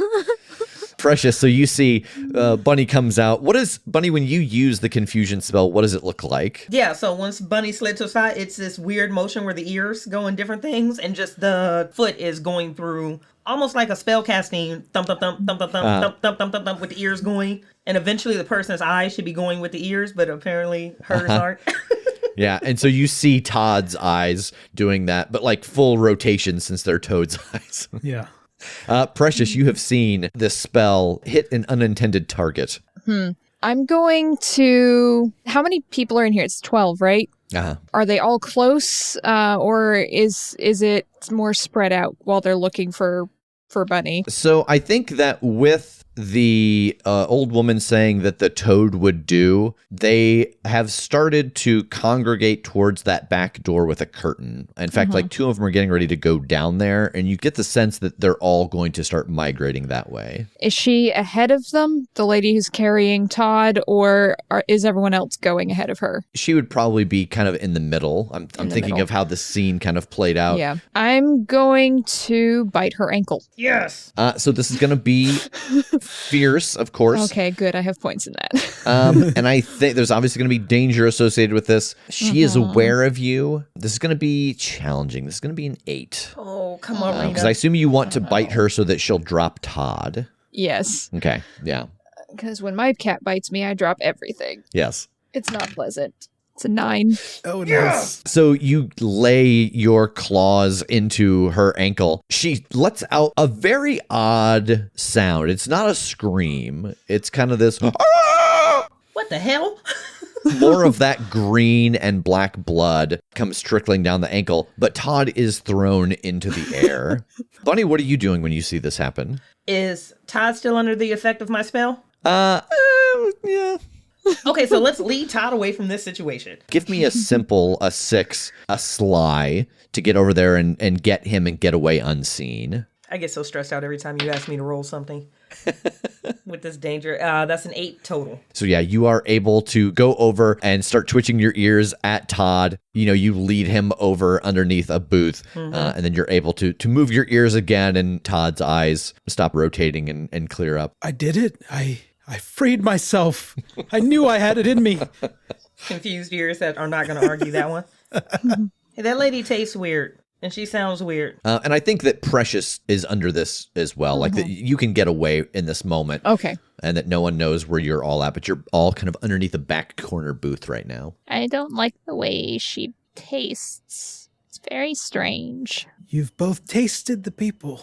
Precious, so you see Bunny comes out. What is Bunny, when you use the confusion spell, what does it look like? Yeah, so once Bunny slid to the side, it's this weird motion where the ears go in different things, and just the foot is going through almost like a spell casting thump thump thump thump thump thump thump thump thump thump with the ears going, and eventually the person's eyes should be going with the ears, but apparently hers aren't. Yeah, and so you see Todd's eyes doing that, but like full rotation since they're Toad's eyes. Yeah. Precious, you have seen this spell hit an unintended target. I'm going to... How many people are in here? It's 12, right? Uh-huh. Are they all close, or is it more spread out while they're looking for Bunny? So I think that with the old woman saying that the toad would do, they have started to congregate towards that back door with a curtain. In fact, like 2 of them are getting ready to go down there, and you get the sense that they're all going to start migrating that way. Is she ahead of them, the lady who's carrying Todd, or is everyone else going ahead of her? She would probably be kind of in the middle. I'm thinking of how the scene kind of played out. Yeah. I'm going to bite her ankle. Yes! So this is going to be fierce, of course. Okay, good. I have points in that. And I think there's obviously going to be danger associated with this. She is aware of you. This is going to be challenging. This is going to be an 8. Oh, come on, Rina. Because I assume you want to bite her so that she'll drop Todd. Yes. Okay, yeah. Because when my cat bites me, I drop everything. Yes. It's not pleasant. It's a 9. Oh, nice. So you lay your claws into her ankle. She lets out a very odd sound. It's not a scream. It's kind of this... What the hell? More of that green and black blood comes trickling down the ankle, but Todd is thrown into the air. Bunny, what are you doing when you see this happen? Is Todd still under the effect of my spell? Yeah. Okay, so let's lead Todd away from this situation. Give me a 6, a sly, to get over there and get him and get away unseen. I get so stressed out every time you ask me to roll something. with this danger. That's an 8 total. So yeah, you are able to go over and start twitching your ears at Todd. You know, you lead him over underneath a booth, and then you're able to move your ears again, and Todd's eyes stop rotating and clear up. I did it. I freed myself. I knew I had it in me. Confused ears that are not going to argue that one. Hey, that lady tastes weird. And she sounds weird. And I think that Precious is under this as well. Like that you can get away in this moment. Okay. And that no one knows where you're all at, but you're all kind of underneath a back corner booth right now. I don't like the way she tastes. It's very strange. You've both tasted the people.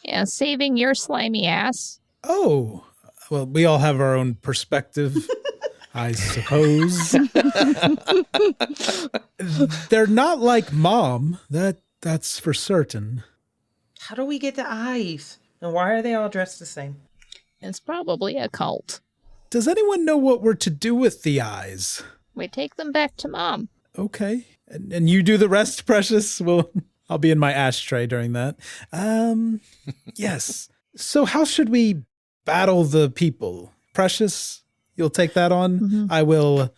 Yeah, saving your slimy ass. Oh, well, we all have our own perspective, I suppose. They're not like Mom. That's for certain. How do we get the eyes? And why are they all dressed the same? It's probably a cult. Does anyone know what we're to do with the eyes? We take them back to Mom. Okay. And you do the rest, Precious? Well, I'll be in my ashtray during that. Yes. So how should we battle the people? Precious, you'll take that on? I will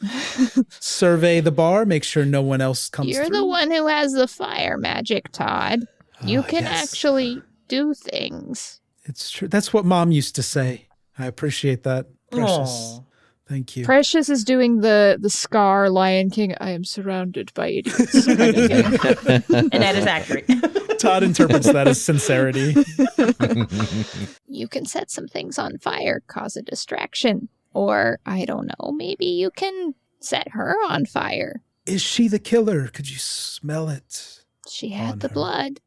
survey the bar, make sure no one else comes You're through. the one who has the fire magic, Todd. You can actually do things. It's true. That's what Mom used to say. I appreciate that, Precious. Aww. Thank you. Precious is doing the Scar Lion King. I am surrounded by idiots. And that is accurate. Todd interprets that as sincerity. You can set some things on fire, cause a distraction. Or, I don't know, maybe you can set her on fire. Is she the killer? Could you smell it? She had the blood,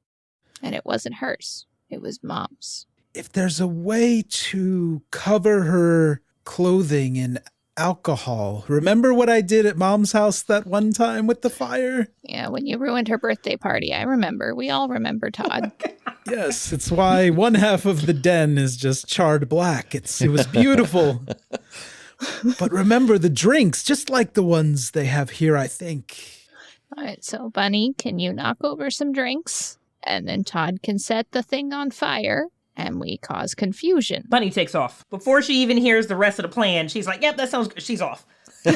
and it wasn't hers. It was Mom's. If there's a way to cover her clothing in alcohol. Remember what I did at Mom's house that one time with the fire? Yeah, when you ruined her birthday party. I remember. We all remember, Todd. Yes, it's why one half of the den is just charred black. It was beautiful. But remember the drinks, just like the ones they have here, I think. All right, so Bunny, can you knock over some drinks? And then Todd can set the thing on fire, and we cause confusion. Bunny takes off. Before she even hears the rest of the plan, she's like, yep, that sounds good. She's off. And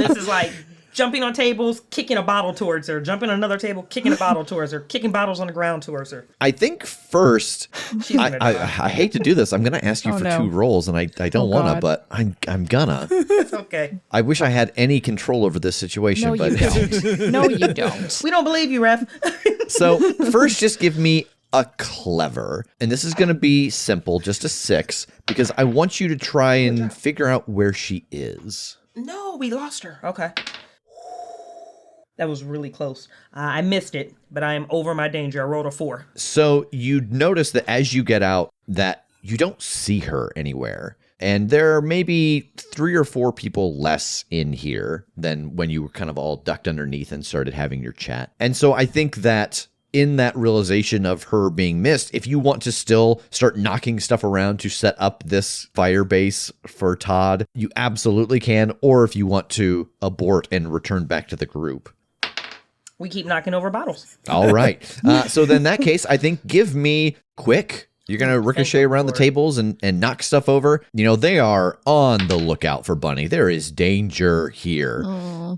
this is like jumping on tables, kicking a bottle towards her, jumping on another table, kicking a bottle towards her, kicking bottles on the ground towards her. I think first, I hate to do this. I'm going to ask you for 2 rolls, and I don't want to, but I'm gonna. It's okay. I wish I had any control over this situation. No, but you don't. No, you don't. We don't believe you, Ref. So first, just give me a clever. And this is going to be simple, just a 6, because I want you to try and figure out where she is. No, we lost her. Okay. That was really close. I missed it, but I am over my danger. I rolled a 4. So you notice that as you get out that you don't see her anywhere. And there are maybe 3 or 4 people less in here than when you were kind of all ducked underneath and started having your chat. And so I think that in that realization of her being missed, if you want to still start knocking stuff around to set up this fire base for Todd, you absolutely can. Or if you want to abort and return back to the group. We keep knocking over bottles. All right. So then in that case, I think give me quick. You're going to ricochet around the tables and knock stuff over. You know, they are on the lookout for Bunny. There is danger here.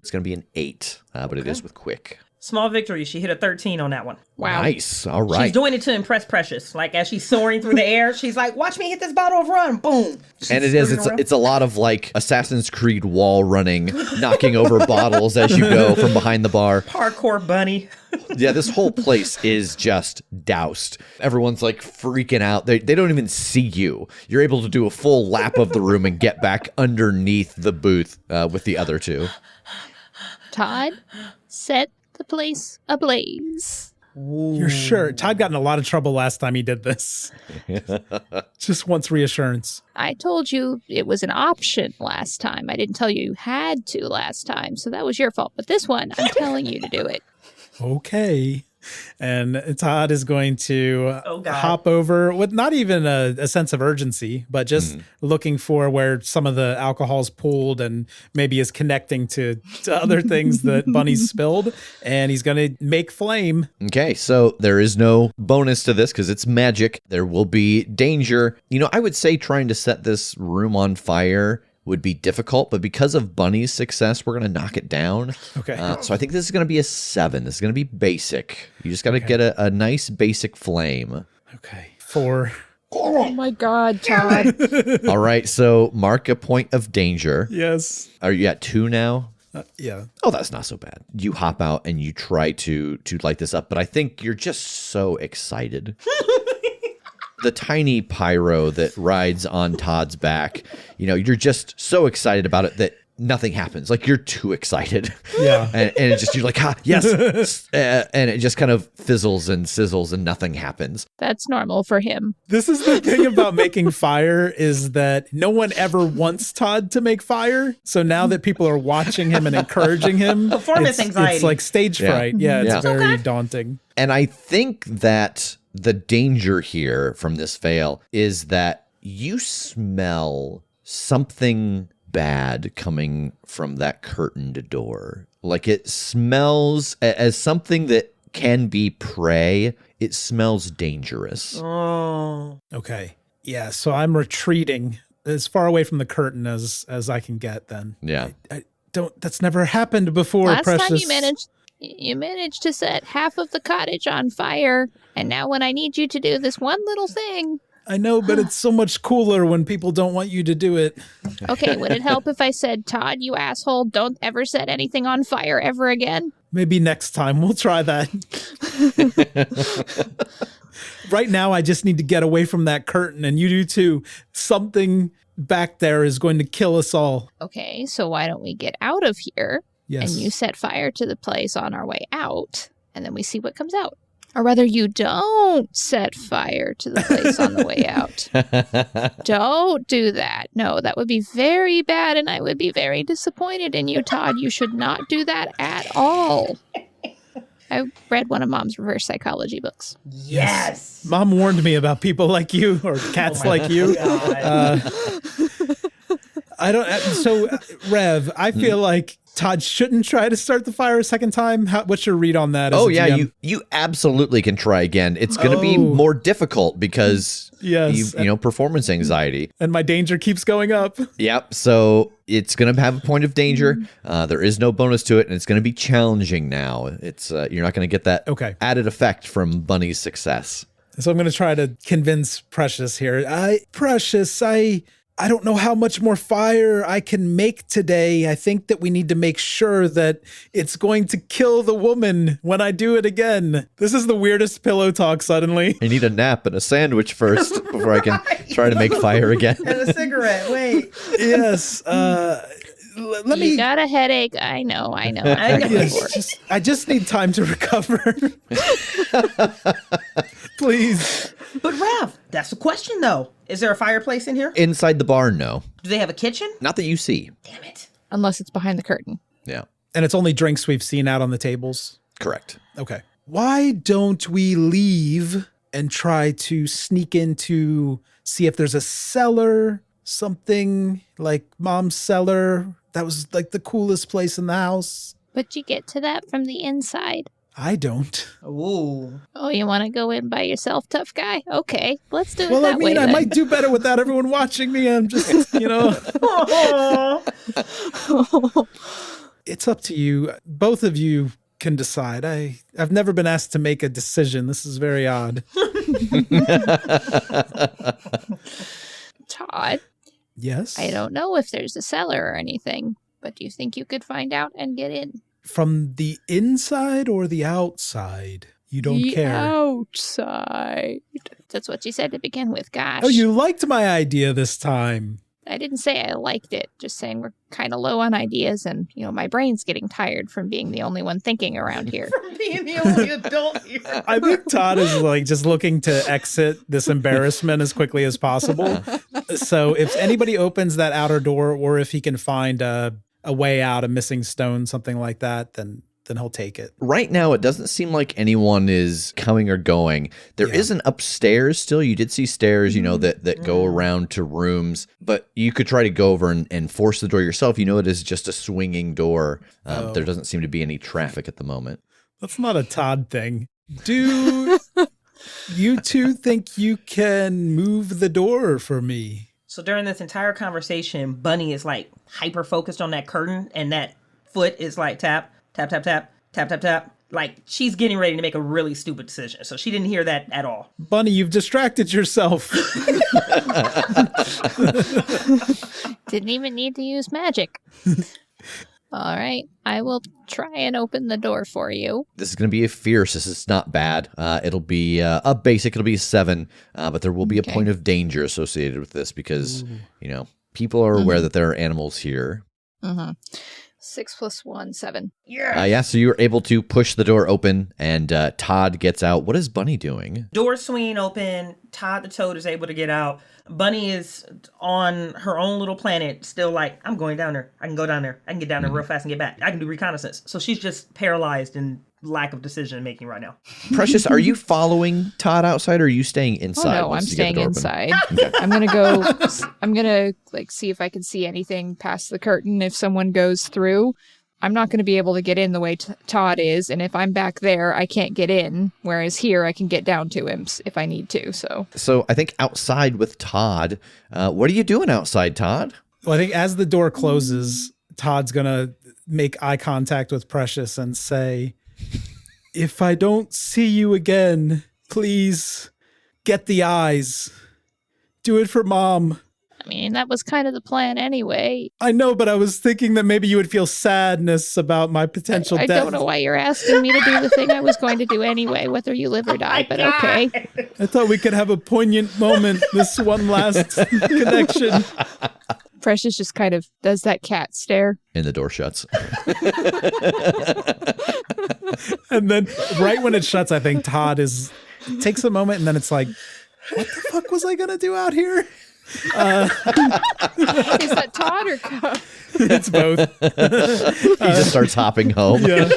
It's going to be an 8, but it is with quick. Small victory. She hit a 13 on that one. Wow. Nice. All right. She's doing it to impress Precious. Like, as she's soaring through the air, she's like, watch me hit this bottle of rum. Boom. And it's a lot of like Assassin's Creed wall running, knocking over bottles as you go from behind the bar. Parkour Bunny. Yeah, this whole place is just doused. Everyone's like freaking out. They don't even see you. You're able to do a full lap of the room and get back underneath the booth with the other 2. Todd, set the place ablaze. You're sure? Todd got in a lot of trouble last time he did this. Just wants reassurance. I told you it was an option last time. I didn't tell you you had to last time, so that was your fault. But this one, I'm telling you to do it. Okay. And Todd is going to hop over with not even a sense of urgency, but just looking for where some of the alcohol's pooled and maybe is connecting to other things that Bunny's spilled. And he's going to make flame. Okay, so there is no bonus to this because it's magic. There will be danger. You know, I would say trying to set this room on fire would be difficult, but because of Bunny's success, we're going to knock it down. Okay. So I think this is going to be a 7. This is going to be basic. You just got to get a nice basic flame. Okay. 4. Oh my God, Todd. All right, so mark a point of danger. Yes. Are you at 2 now? Yeah. Oh, that's not so bad. You hop out and you try to light this up, but I think you're just so excited. The tiny pyro that rides on Todd's back, you know, you're just so excited about it that nothing happens. Like, you're too excited. Yeah. And it just, you're like, yes. And it just kind of fizzles and sizzles and nothing happens. That's normal for him. This is the thing about making fire is that no one ever wants Todd to make fire. So now that people are watching him and encouraging him, performance anxiety. It's like stage fright. Yeah, it's very daunting. And I think that the danger here from this fail is that you smell something bad coming from that curtained door. Like, it smells as something that can be prey. It smells dangerous. Oh. Okay. Yeah, so I'm retreating as far away from the curtain as I can get then. Yeah. I don't, that's never happened before, Last Precious. time you managed to set half of the cottage on fire, and now when I need you to do this one little thing. I know, but it's so much cooler when people don't want you to do it. Okay, would it help if I said, Todd, you asshole, don't ever set anything on fire ever again? Maybe next time we'll try that. Right now, I just need to get away from that curtain, and you do too. Something back there is going to kill us all. Okay, so why don't we get out of here? Yes. And you set fire to the place on our way out, and then we see what comes out. Or rather, you don't set fire to the place on the way out. Don't do that. No, that would be very bad, and I would be very disappointed in you, Todd. You should not do that at all. I read one of Mom's reverse psychology books. Yes. Mom warned me about people like you or cats like you. I don't. So, Rev, I feel like Todd shouldn't try to start the fire a second time. What's your read on that? Oh, yeah, you absolutely can try again. It's going to be more difficult because you know, performance anxiety. And my danger keeps going up. Yep. So it's going to have a point of danger. There is no bonus to it, and it's going to be challenging now. It's you're not going to get that added effect from Bunny's success. So I'm going to try to convince Precious here. Precious, I don't know how much more fire I can make today. I think that we need to make sure that it's going to kill the woman when I do it again. This is the weirdest pillow talk suddenly. I need a nap and a sandwich first before I can try to make fire again. And a cigarette, wait. Yes. Let me. You got a headache. I know. Yes, I just need time to recover. Please. But Rav, that's the question though. Is there a fireplace in here? Inside the barn, no. Do they have a kitchen? Not that you see. Damn it. Unless it's behind the curtain. Yeah. And it's only drinks we've seen out on the tables? Correct. Okay. Why don't we leave and try to sneak into, see if there's a cellar, something like Mom's cellar. That was like the coolest place in the house. But you get to that from the inside. I don't. Ooh. Oh, you want to go in by yourself, tough guy? Okay, let's do it Well, that I way mean, I then. might do better without everyone watching me. I'm just, you know. It's up to you. Both of you can decide. I've never been asked to make a decision. This is very odd. Todd? Yes? I don't know if there's a cellar or anything, but do you think you could find out and get in? From the inside or the outside? You don't care. Outside. That's what you said to begin with. Gosh. Oh, you liked my idea this time. I didn't say I liked it. Just saying we're kind of low on ideas, and my brain's getting tired from being the only one thinking around here. From being the only adult here. I think Todd is like just looking to exit this embarrassment as quickly as possible. So if anybody opens that outer door, or if he can find a way out, a missing stone, something like that, then then he'll take it. Right now, it doesn't seem like anyone is coming or going. There is an upstairs still. You did see stairs, that go around to rooms, but you could try to go over and force the door yourself. It is just a swinging door. There doesn't seem to be any traffic at the moment. That's not a Todd thing. Do you two think you can move the door for me? So during this entire conversation, Bunny is like hyper focused on that curtain, and that foot is like tap, tap, tap, tap, tap, tap, tap. Like she's getting ready to make a really stupid decision. So she didn't hear that at all. Bunny, you've distracted yourself. Didn't even need to use magic. All right, I will try and open the door for you. This is going to be a fierce. This is not bad. It'll be a basic. It'll be 7, but there will be a point of danger associated with this because, people are aware that there are animals here. 6 + 1, 7. Yeah. So you were able to push the door open, and Todd gets out. What is Bunny doing? Door swinging open. Todd the Toad is able to get out. Bunny is on her own little planet, still like, I'm going down there. I can go down there. I can get down there real fast and get back. I can do reconnaissance. So she's just paralyzed in lack of decision making right now. Precious, are you following Todd outside, or are you staying inside? Oh, no, I'm staying inside. I'm going to go, see if I can see anything past the curtain. If someone goes through, I'm not going to be able to get in the way Todd is. And if I'm back there, I can't get in. Whereas here, I can get down to him if I need to. So I think outside with Todd, what are you doing outside, Todd? Well, I think as the door closes, Todd's going to make eye contact with Precious and say, if I don't see you again, please get the eyes. Do it for Mom. I mean, that was kind of the plan anyway. I know, but I was thinking that maybe you would feel sadness about my potential death. I don't know why you're asking me to do the thing I was going to do anyway, whether you live or die, but okay. I thought we could have a poignant moment, this one last connection. Precious just kind of does that cat stare. And the door shuts. And then right when it shuts, I think Todd takes a moment, and then it's like, what the fuck was I going to do out here? Is that Todd or Cup? It's both. He just starts hopping home. Yeah.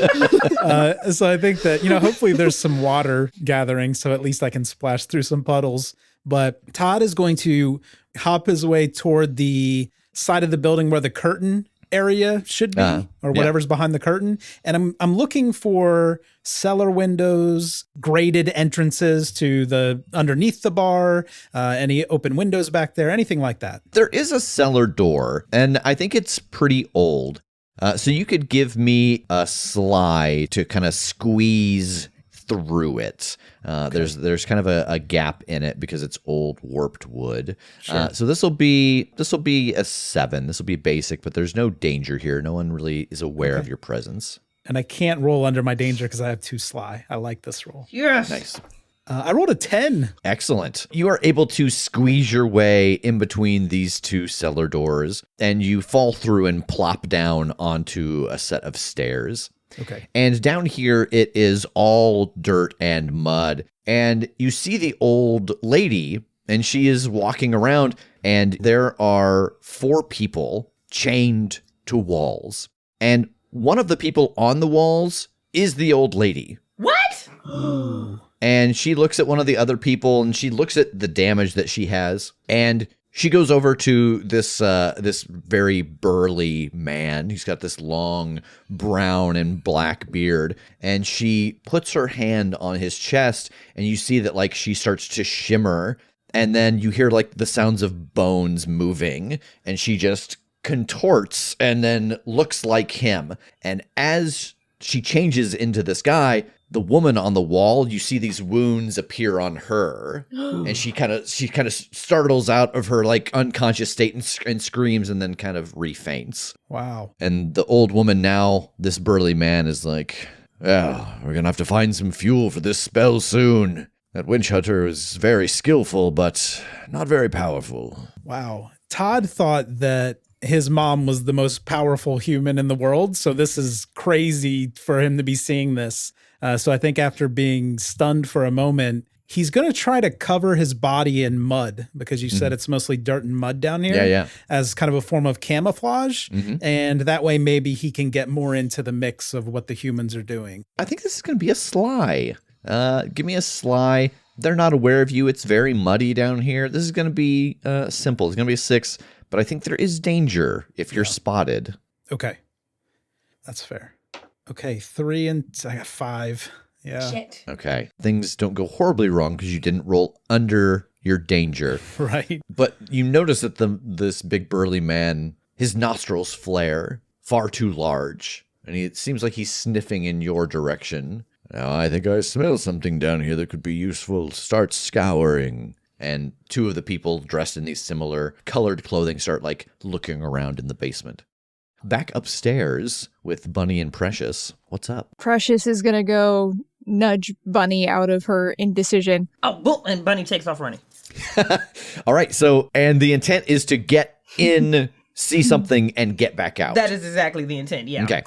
So I think that, hopefully there's some water gathering, so at least I can splash through some puddles. But Todd is going to hop his way toward the side of the building where the curtain area should be, or whatever's behind the curtain. And I'm looking for cellar windows, grated entrances to the underneath the bar, any open windows back there, anything like that. There is a cellar door, and I think it's pretty old. So you could give me a slide to kind of squeeze through it. Okay. There's kind of a gap in it because it's old warped wood. Sure. So this will be a 7. This will be basic, but there's no danger here. No one really is aware of your presence. And I can't roll under my danger because I have 2 sly. I like this roll. Yes. Nice. I rolled a 10. Excellent. You are able to squeeze your way in between these 2 cellar doors, and you fall through and plop down onto a set of stairs. Okay. And down here, it is all dirt and mud. And you see the old lady, and she is walking around, and there are 4 people chained to walls. And one of the people on the walls is the old lady. What? And she looks at one of the other people, and she looks at the damage that she has, and she goes over to this very burly man. He's got this long brown and black beard, and she puts her hand on his chest, and you see that like she starts to shimmer, and then you hear like the sounds of bones moving, and she just contorts and then looks like him. And as she changes into this guy, the woman on the wall, you see these wounds appear on her, and she kind of startles out of her like unconscious state and screams, and then kind of refaints. Wow. And the old woman now, this burly man is like, "Oh, we're gonna have to find some fuel for this spell soon. That witch hunter is very skillful, but not very powerful." Wow. Todd thought that his mom was the most powerful human in the world, so this is crazy for him to be seeing this. So I think after being stunned for a moment, He's going to try to cover his body in mud because you said it's mostly dirt and mud down here. Yeah. As kind of a form of camouflage. And that way maybe he can get more into the mix of what the humans are doing. I think this is going to be a sly. Give me a sly. They're not aware of you. It's very muddy down here. This is going to be simple. It's going to be a 6, but I think there is danger if you're spotted. Okay. That's fair. Okay, 3 and I got 5. Yeah. Shit. Okay. Things don't go horribly wrong because you didn't roll under your danger. Right. But you notice that this big burly man, his nostrils flare far too large. And it seems like he's sniffing in your direction. Now, I think I smell something down here that could be useful. Start scouring. And 2 of the people dressed in these similar colored clothing start like looking around in the basement. Back upstairs with Bunny and Precious. What's up? Precious is going to go nudge Bunny out of her indecision. Oh, boom, and Bunny takes off running. All right. So, and the intent is to get in, see something, and get back out. That is exactly the intent, yeah. Okay.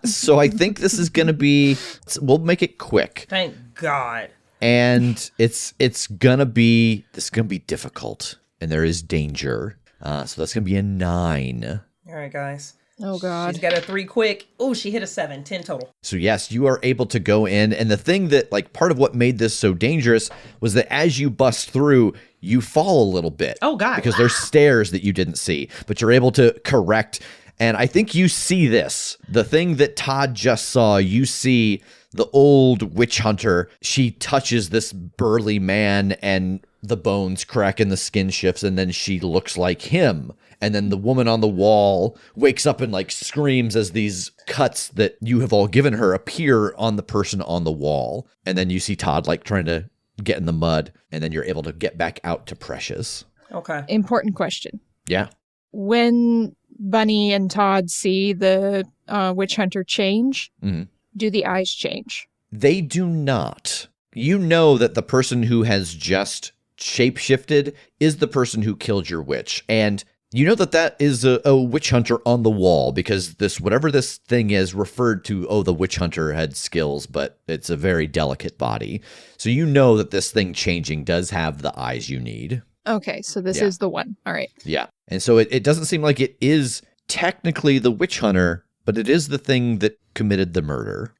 So I think this is going to be, we'll make it quick. Thank God. And it's gonna be difficult, and there is danger. So that's gonna be a 9. All right, guys. Oh, God. She's got a 3 quick. Oh, she hit a 7. 10 total. So yes, you are able to go in. And the thing that, like, part of what made this so dangerous was that as you bust through, you fall a little bit. Oh, God. Because there's stairs that you didn't see, but you're able to correct. And I think you see this. The thing that Todd just saw, you see the old witch hunter. She touches this burly man and the bones crack and the skin shifts, and then she looks like him. And then the woman on the wall wakes up and like screams as these cuts that you have all given her appear on the person on the wall. And then you see Todd like trying to get in the mud, and then you're able to get back out to Precious. Okay. Important question. Yeah. When Bunny and Todd see the witch hunter change, do the eyes change? They do not. You know that the person who has just shapeshifted is the person who killed your witch. And you know that that is a witch hunter on the wall, because this, whatever this thing is, referred to, the witch hunter had skills, but it's a very delicate body. So you know that this thing changing does have the eyes you need. Okay, so this is the one. All right. Yeah. And so it doesn't seem like it is technically the witch hunter, but it is the thing that committed the murder.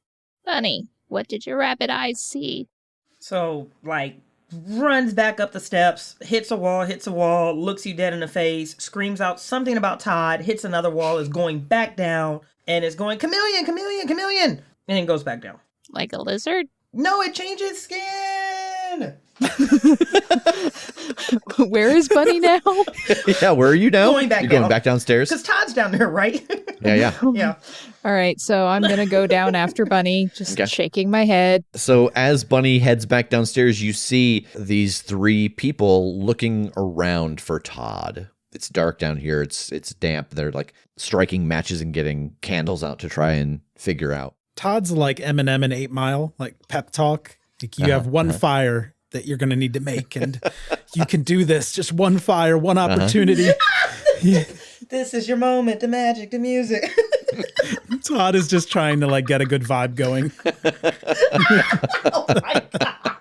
Bunny, what did your rabbit eyes see? So, like, runs back up the steps, hits a wall, looks you dead in the face, screams out something about Todd, hits another wall, is going back down, and is going, chameleon, chameleon, chameleon, and then goes back down. Like a lizard? No, it changes skin! Where is Bunny now? Yeah, where are you now? Going back You're down. going back downstairs? Because Todd's down there, right? Yeah. Yeah. All right, so I'm going to go down after Bunny, just shaking my head. So as Bunny heads back downstairs, you see these 3 people looking around for Todd. It's dark down here. It's damp. They're like striking matches and getting candles out to try and figure out. Todd's like Eminem in 8 Mile, like pep talk. Like you have one fire that you're going to need to make, and you can do this. Just one fire, one opportunity. This is your moment, the magic, the music. Todd is just trying to like get a good vibe going. Oh my God.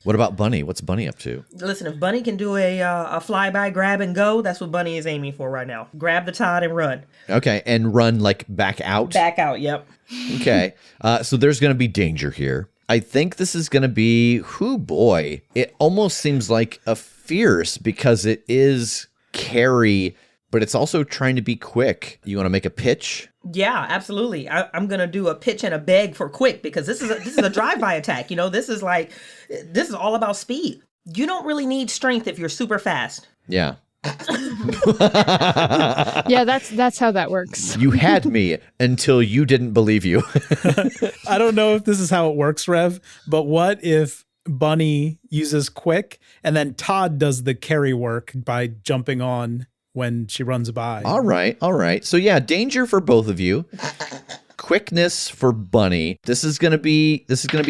What about Bunny? What's Bunny up to? Listen, if Bunny can do a flyby, grab and go, that's what Bunny is aiming for right now. Grab the Todd and run. Okay, and run like back out? Back out, yep. Okay, so there's going to be danger here. I think this is going to be, boy, it almost seems like a fierce, because it is carry, but it's also trying to be quick. You want to make a pitch? Yeah, absolutely. I'm going to do a pitch and a beg for quick, because this is a drive-by attack. You know, this is all about speed. You don't really need strength if you're super fast. Yeah. Yeah, that's how that works. You had me until you didn't believe you. I don't know if this is how it works, Rev, but what if Bunny uses quick and then Todd does the carry work by jumping on when she runs by? All right. So yeah, danger for both of you. Quickness for Bunny. This is gonna be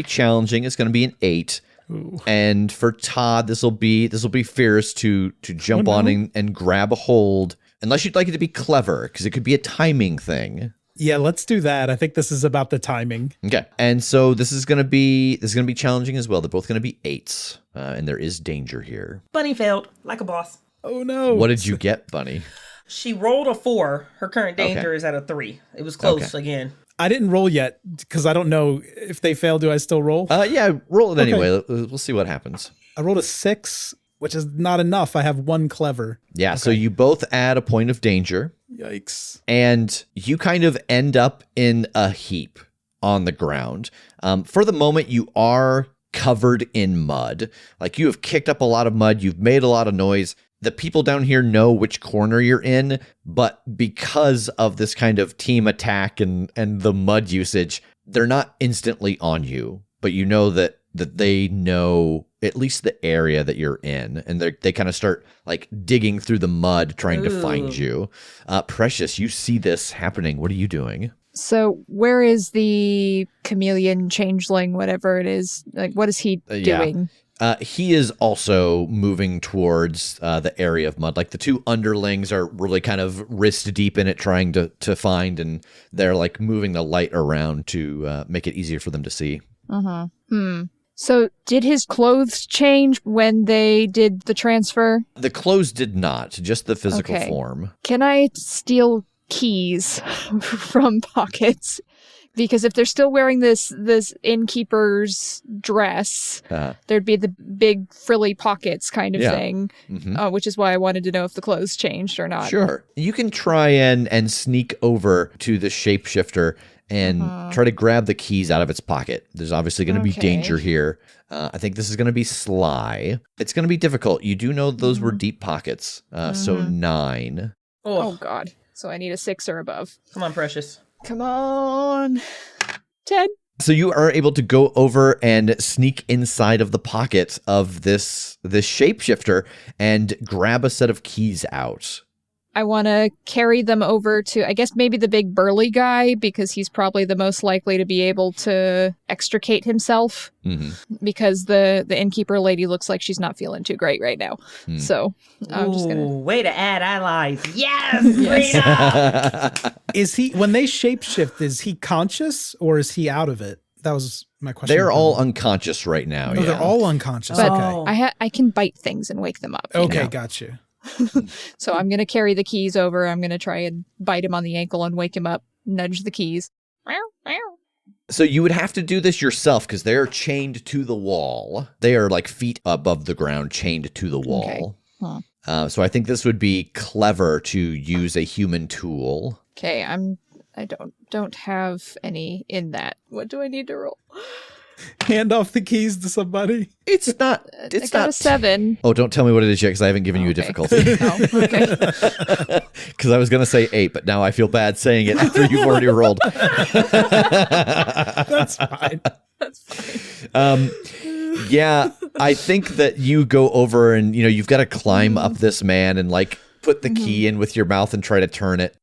challenging. It's gonna be an 8. Ooh. And for Todd, this will be fierce to jump on and grab a hold. Unless you'd like it to be clever, because it could be a timing thing. Yeah, let's do that. I think this is about the timing. Okay. And so this is going to be challenging as well. They're both going to be 8s, and there is danger here. Bunny failed like a boss. Oh no. What did you get, Bunny? She rolled a 4. Her current danger is at a 3. It was close again. I didn't roll yet because I don't know if they fail. Do I still roll? Yeah, roll it anyway. We'll see what happens. I rolled a 6, which is not enough. I have 1 clever. Yeah, so you both add a point of danger. Yikes. And you kind of end up in a heap on the ground. For the moment, you are covered in mud. Like, you have kicked up a lot of mud. You've made a lot of noise. The people down here know which corner you're in, but because of this kind of team attack and the mud usage, they're not instantly on you, but you know that they know at least the area that you're in, and they kind of start like digging through the mud trying to find you. Precious, you see this happening. What are you doing? So where is the chameleon changeling, whatever it is? Like, what is he doing? He is also moving towards the area of mud. Like, the 2 underlings are really kind of wrist deep in it, trying to find, and they're like moving the light around to make it easier for them to see. So did his clothes change when they did the transfer? The clothes did not, just the physical form. Can I steal keys from pockets? Because if they're still wearing this innkeeper's dress, there'd be the big frilly pockets kind of thing, which is why I wanted to know if the clothes changed or not. Sure. You can try and sneak over to the shapeshifter and try to grab the keys out of its pocket. There's obviously going to be danger here. I think this is going to be sly. It's going to be difficult. You do know those were deep pockets, so 9. Oh, God. So I need a 6 or above. Come on, Precious. Come on. 10. So you are able to go over and sneak inside of the pocket of this shapeshifter and grab a set of keys out. I want to carry them over to, I guess, maybe the big burly guy, because he's probably the most likely to be able to extricate himself, because the innkeeper lady looks like she's not feeling too great right now. So I'm just going to... Way to add allies. Yes, Rina! Is he, when they shapeshift, is he conscious or is he out of it? That was my question. They're all unconscious right now. Oh, they're all unconscious. But okay. I can bite things and wake them up. Okay, got you. So I'm going to carry the keys over. I'm going to try and bite him on the ankle and wake him up, nudge the keys. So you would have to do this yourself because they're chained to the wall. They are like feet above the ground, chained to the wall. Okay. So I think this would be clever to use a human tool. Okay, I don't have any in that. What do I need to roll? Hand off the keys to somebody. It's not. I got a 7. Oh, don't tell me what it is yet, because I haven't given you a difficulty. Oh, okay. Because I was going to say 8, but now I feel bad saying it after you've already rolled. That's fine. That's fine. Yeah, I think that you go over and you've got to climb up this man and like put the key in with your mouth and try to turn it.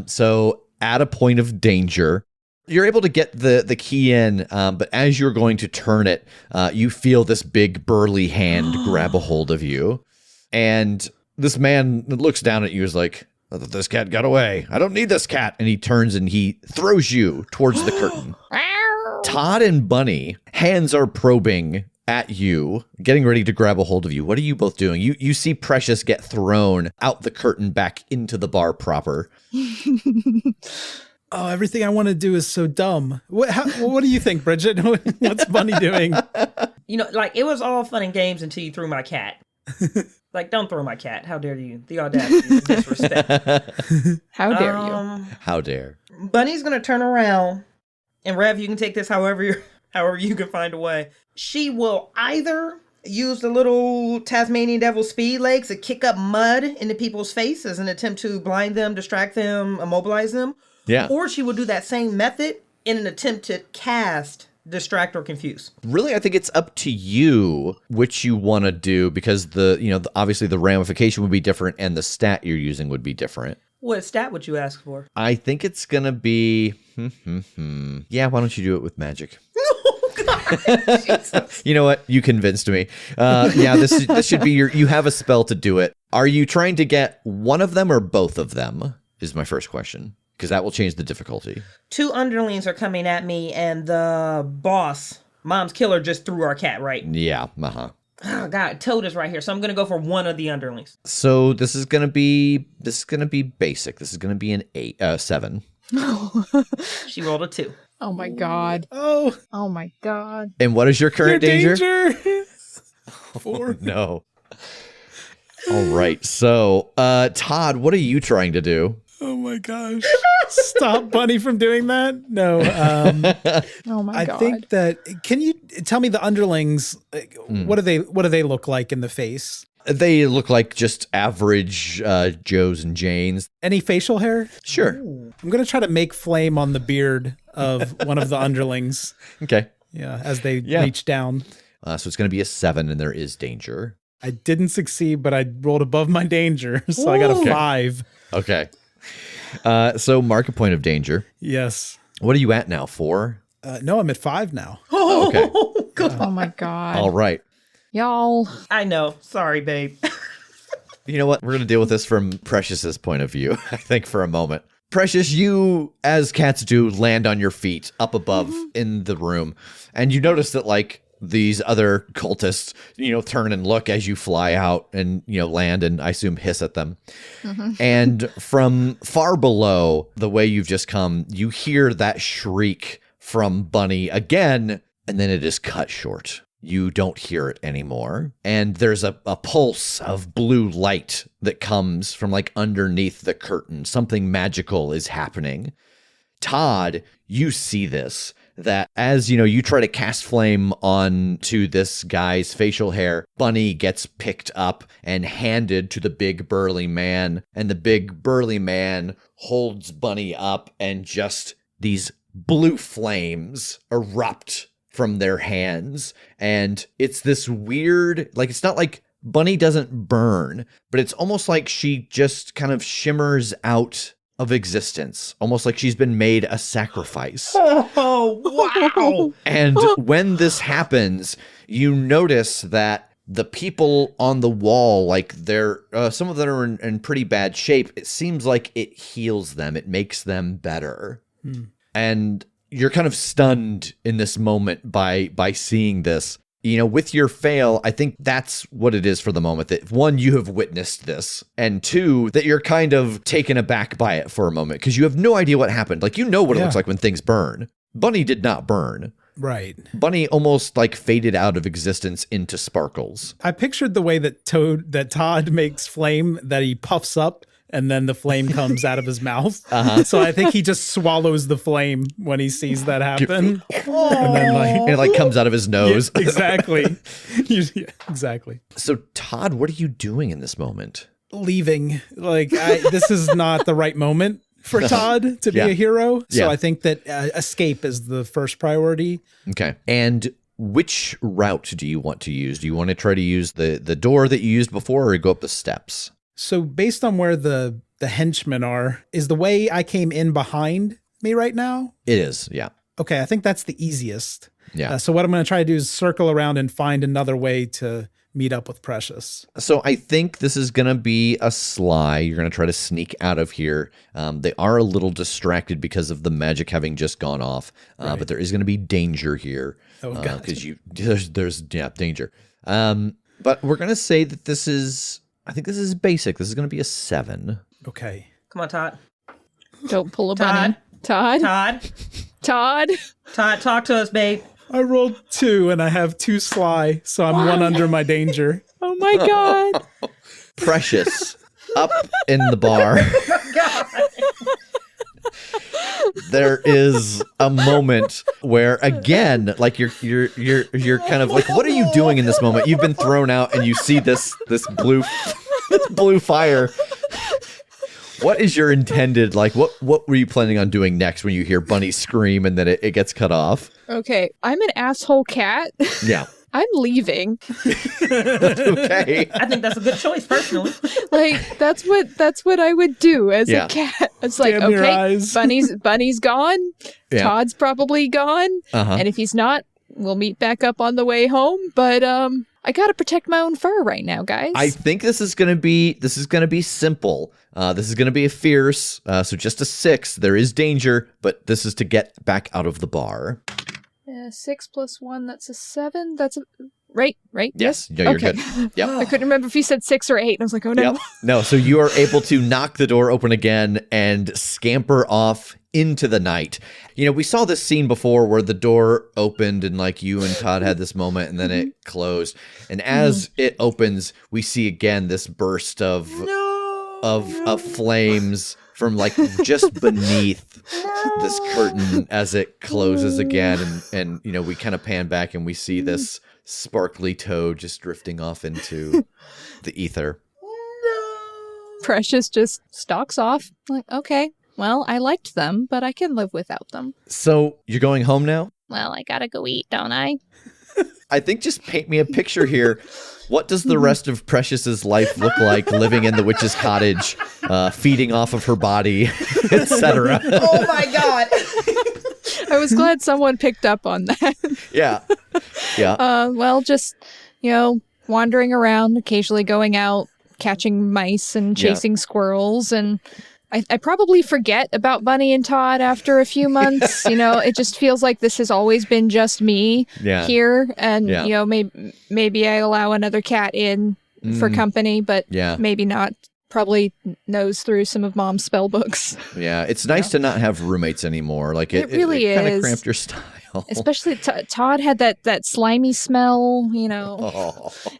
So at a point of danger, you're able to get the key in, but as you're going to turn it, you feel this big burly hand grab a hold of you. And this man looks down at you is like, this cat got away. I don't need this cat. And he turns and he throws you towards the curtain. Todd and Bunny, hands are probing at you, getting ready to grab a hold of you. What are you both doing? You see Precious get thrown out the curtain back into the bar proper. Oh, everything I want to do is so dumb. What do you think, Bridgett? What's Bunny doing? Like, it was all fun and games until you threw my cat. Like, don't throw my cat. How dare you? The audacity, the disrespect. How dare you? How dare. Bunny's going to turn around, and Rev, you can take this however you can find a way. She will either use the little Tasmanian devil speed legs to kick up mud into people's face as an attempt to blind them, distract them, immobilize them. Yeah. Or she will do that same method in an attempt to cast, distract, or confuse. Really, I think it's up to you which you want to do, because obviously the ramification would be different and the stat you're using would be different. What stat would you ask for? I think it's going to be, yeah, why don't you do it with magic? Oh, God. Jesus. You know what? You convinced me. Yeah, this should be you have a spell to do it. Are you trying to get one of them or both of them is my first question. because that will change the difficulty. 2 underlings are coming at me, and the boss, Mom's killer, just threw our cat, right? Yeah, Oh God, Toad is right here, so I'm gonna go for one of the underlings. So this is gonna be basic. This is gonna be an 7. She rolled a 2. Oh my God. Oh my God. And what is your current danger? 4. No. All right. So, Todd, what are you trying to do? Oh my gosh. Stop Bunny from doing that? No. Oh my God. I think that, can you tell me the underlings, what do they look like in the face? They look like just average Joes and Janes. Any facial hair? Sure. Ooh. I'm going to try to make flame on the beard of one of the underlings. Okay. Yeah, as they reach down. So it's going to be a 7, and there is danger. I didn't succeed, but I rolled above my danger, so I got a 5. Okay. So mark a point of danger. Yes. What are you at now? 4? No, I'm at 5 now. Oh, okay. Oh my God. All right. Y'all. I know. Sorry, babe. You know what? We're going to deal with this from Precious's point of view, I think, for a moment. Precious, you, as cats do, land on your feet up above in the room. And you notice that, like, these other cultists, turn and look as you fly out and, land and I assume hiss at them. And from far below, the way you've just come, you hear that shriek from Bunny again, and then it is cut short. You don't hear it anymore. And there's a pulse of blue light that comes from like underneath the curtain. Something magical is happening. Todd, you see this, that as you try to cast flame onto this guy's facial hair, Bunny gets picked up and handed to the big burly man, and the big burly man holds Bunny up, and just these blue flames erupt from their hands. And it's this weird, like, it's not like Bunny doesn't burn, but it's almost like she just kind of shimmers out of existence, almost like she's been made a sacrifice. Oh, wow. And when this happens, you notice that the people on the wall, like they're some of them are in pretty bad shape. It seems like it heals them. It makes them better. And you're kind of stunned in this moment by seeing this. With your fail, I think that's what it is for the moment. That 1, you have witnessed this, and 2, that you're kind of taken aback by it for a moment because you have no idea what happened. Like, what it looks like when things burn. Bunny did not burn. Right. Bunny almost like faded out of existence into sparkles. I pictured the way that Todd makes flame, that he puffs up and then the flame comes out of his mouth. So I think he just swallows the flame when he sees that happen. And then it comes out of his nose. Yeah, exactly. Exactly. So Todd, what are you doing in this moment? Leaving. This is not the right moment for Todd to be a hero. So I think that escape is the first priority. Okay. And which route do you want to use? Do you want to try to use the door that you used before, or go up the steps? So based on where the henchmen are, is the way I came in behind me right now? It is, yeah. Okay, I think that's the easiest. Yeah. So what I'm going to try to do is circle around and find another way to meet up with Precious. So I think this is going to be a sly. You're going to try to sneak out of here. They are a little distracted because of the magic having just gone off, but there is going to be danger here. Oh, God. Because there's danger. But we're going to say that this is... I think this is basic. This is going to be a 7. Okay. Come on, Todd. Don't pull a bunny. Todd. Todd, talk to us, babe. I rolled 2 and I have 2 sly, so I'm 1 under my danger. Oh my God. Precious, up in the bar. There is a moment where, again, like you're kind of like, what are you doing in this moment? You've been thrown out, and you see this blue fire. What is your intended, like, what were you planning on doing next when you hear Bunny scream and then it gets cut off? Okay, I'm an asshole cat. Yeah. I'm leaving. Okay. I think that's a good choice, personally. Like, that's what I would do as a cat. It's like, Damn your okay, eyes. Bunny's gone. Yeah. Todd's probably gone. And if he's not, we'll meet back up on the way home. But I gotta protect my own fur right now, guys. I think this is gonna be simple. This is gonna be a fierce. So just a 6. There is danger, but this is to get back out of the bar. 6 + 1, that's a 7. That's a right. Yes, yeah, you're good. Yep. I couldn't remember if you said 6 or 8, and I was like, oh no. Yep. No, so you are able to knock the door open again and scamper off into the night. We saw this scene before where the door opened and like you and Todd had this moment and then it closed. And as it opens, we see again this burst of flames from like just beneath this curtain as it closes again. And we kind of pan back and we see this sparkly toad just drifting off into the ether. Precious just stalks off. Like, okay, well, I liked them, but I can live without them. So you're going home now? Well, I gotta go eat, don't I? I think just paint me a picture here. What does the rest of Precious's life look like living in the witch's cottage, feeding off of her body, etc.? Oh my God. I was glad someone picked up on that. Yeah. Well, just, wandering around, occasionally going out, catching mice and chasing squirrels. And I probably forget about Bunny and Todd after a few months. It just feels like this has always been just me here. And, maybe I allow another cat in for company, but maybe not. Probably knows through some of Mom's spell books. Yeah, it's nice to not have roommates anymore. Like it really is. Kind of cramped your style. Especially Todd had that slimy smell,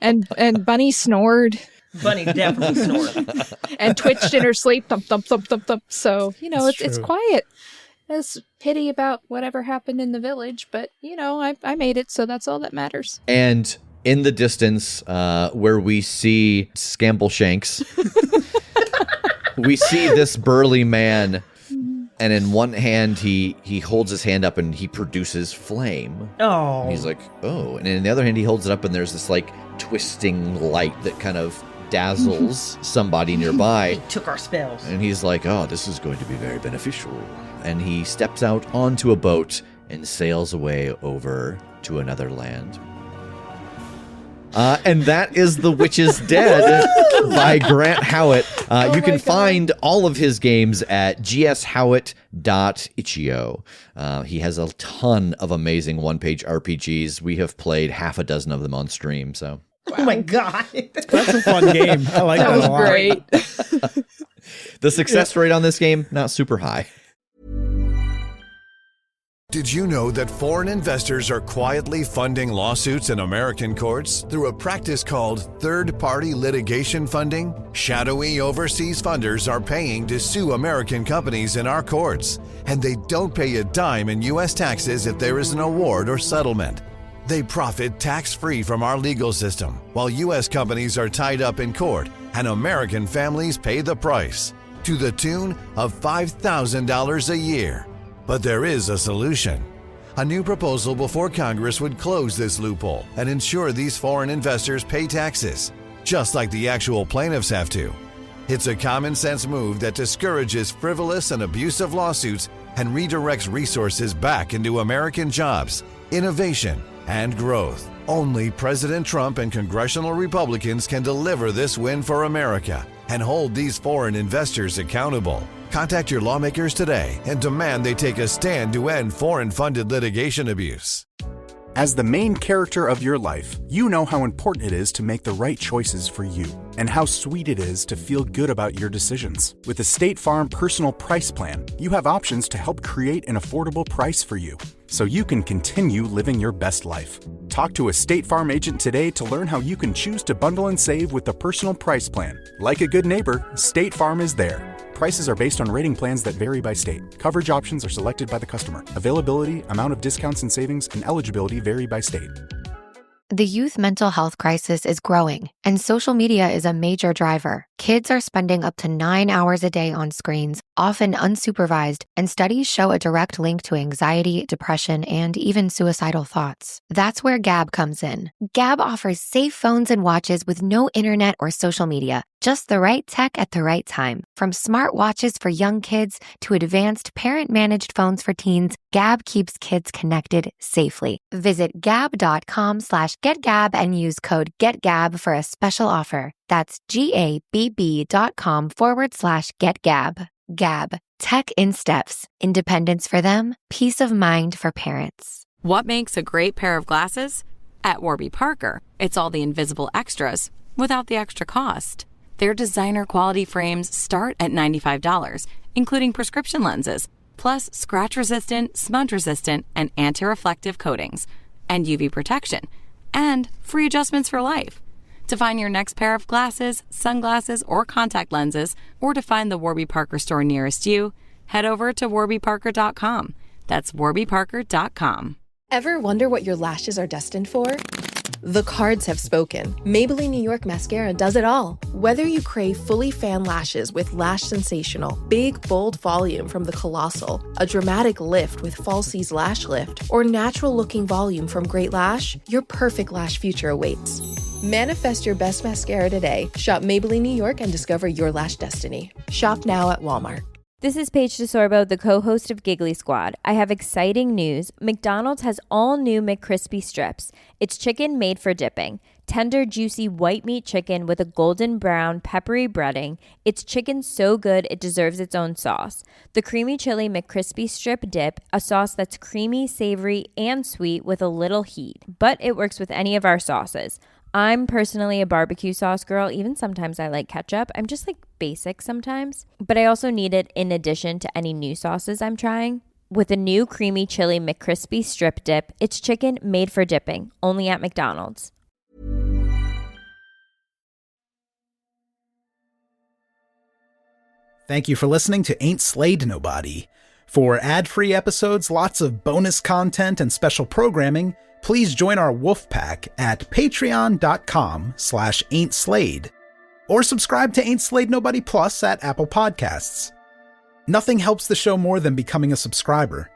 and Bunny snored. Bunny definitely snored. And twitched in her sleep, thump, thump, thump, thump, thump. So, it's quiet. There's pity about whatever happened in the village, but, I made it, so that's all that matters. And in the distance, where we see Scambleshanks, we see this burly man, and in one hand, he holds his hand up and he produces flame. Oh. And he's like, oh. And in the other hand, he holds it up and there's this, like, twisting light that kind of dazzles somebody nearby. He took our spells. And he's like, oh, this is going to be very beneficial. And he steps out onto a boat and sails away over to another land. And that is The Witch is Dead by Grant Howitt. You can find all of his games at gshowitt.itch.io. He has a ton of amazing one-page RPGs. We have played half a dozen of them on stream. So, oh my God. That's a fun game. I like that a lot. Great. The success rate on this game, not super high. Did you know that foreign investors are quietly funding lawsuits in American courts through a practice called third-party litigation funding? Shadowy overseas funders are paying to sue American companies in our courts, and they don't pay a dime in U.S. taxes if there is an award or settlement. They profit tax-free from our legal system, while U.S. companies are tied up in court, and American families pay the price, to the tune of $5,000 a year. But there is a solution. A new proposal before Congress would close this loophole and ensure these foreign investors pay taxes, just like the actual plaintiffs have to. It's a common sense move that discourages frivolous and abusive lawsuits and redirects resources back into American jobs, innovation, and growth. Only President Trump and congressional Republicans can deliver this win for America and hold these foreign investors accountable. Contact your lawmakers today and demand they take a stand to end foreign-funded litigation abuse. As the main character of your life, you know how important it is to make the right choices for you and how sweet it is to feel good about your decisions. With the State Farm Personal Price Plan, you have options to help create an affordable price for you so you can continue living your best life. Talk to a State Farm agent today to learn how you can choose to bundle and save with the Personal Price Plan. Like a good neighbor, State Farm is there. Prices are based on rating plans that vary by state. Coverage options are selected by the customer. Availability, amount of discounts and savings, and eligibility vary by state. The youth mental health crisis is growing, and social media is a major driver. Kids are spending up to 9 hours a day on screens, often unsupervised, and studies show a direct link to anxiety, depression, and even suicidal thoughts. That's where Gab comes in. Gab offers safe phones and watches with no internet or social media, just the right tech at the right time. From smart watches for young kids to advanced parent-managed phones for teens, Gab keeps kids connected safely. Visit gab.com/ GetGab and use code GetGab for a special offer. That's GABB.com/GetGab. Gab, tech in steps, independence for them, peace of mind for parents. What makes a great pair of glasses? At Warby Parker, it's all the invisible extras without the extra cost. Their designer quality frames start at $95, including prescription lenses, plus scratch-resistant, smudge-resistant, and anti-reflective coatings, and UV protection, and free adjustments for life. To find your next pair of glasses, sunglasses, or contact lenses, or to find the Warby Parker store nearest you, head over to warbyparker.com. That's warbyparker.com. Ever wonder what your lashes are destined for? The cards have spoken. Maybelline New York Mascara does it all. Whether you crave fully fan lashes with Lash Sensational, big, bold volume from the Colossal, a dramatic lift with Falsies Lash Lift, or natural-looking volume from Great Lash, your perfect lash future awaits. Manifest your best mascara today. Shop Maybelline New York and discover your lash destiny. Shop now at Walmart. This is Paige DeSorbo, the co-host of Giggly Squad. I have exciting news. McDonald's has all new McCrispy strips. It's chicken made for dipping. Tender, juicy white meat chicken with a golden brown, peppery breading. It's chicken so good it deserves its own sauce. The creamy chili McCrispy strip dip, a sauce that's creamy, savory, and sweet with a little heat. But it works with any of our sauces. I'm personally a barbecue sauce girl. Even sometimes I like ketchup. I'm just like basic sometimes. But I also need it in addition to any new sauces I'm trying. With a new creamy chili McCrispy strip dip, it's chicken made for dipping, only at McDonald's. Thank you for listening to Ain't Slayed Nobody. For ad-free episodes, lots of bonus content, and special programming, please join our wolf pack at patreon.com/ain'tslayed or subscribe to Ain't Slayed Nobody Plus at Apple Podcasts. Nothing helps the show more than becoming a subscriber.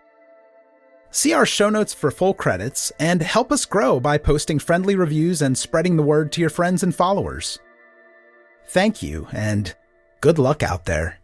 See our show notes for full credits and help us grow by posting friendly reviews and spreading the word to your friends and followers. Thank you, and good luck out there.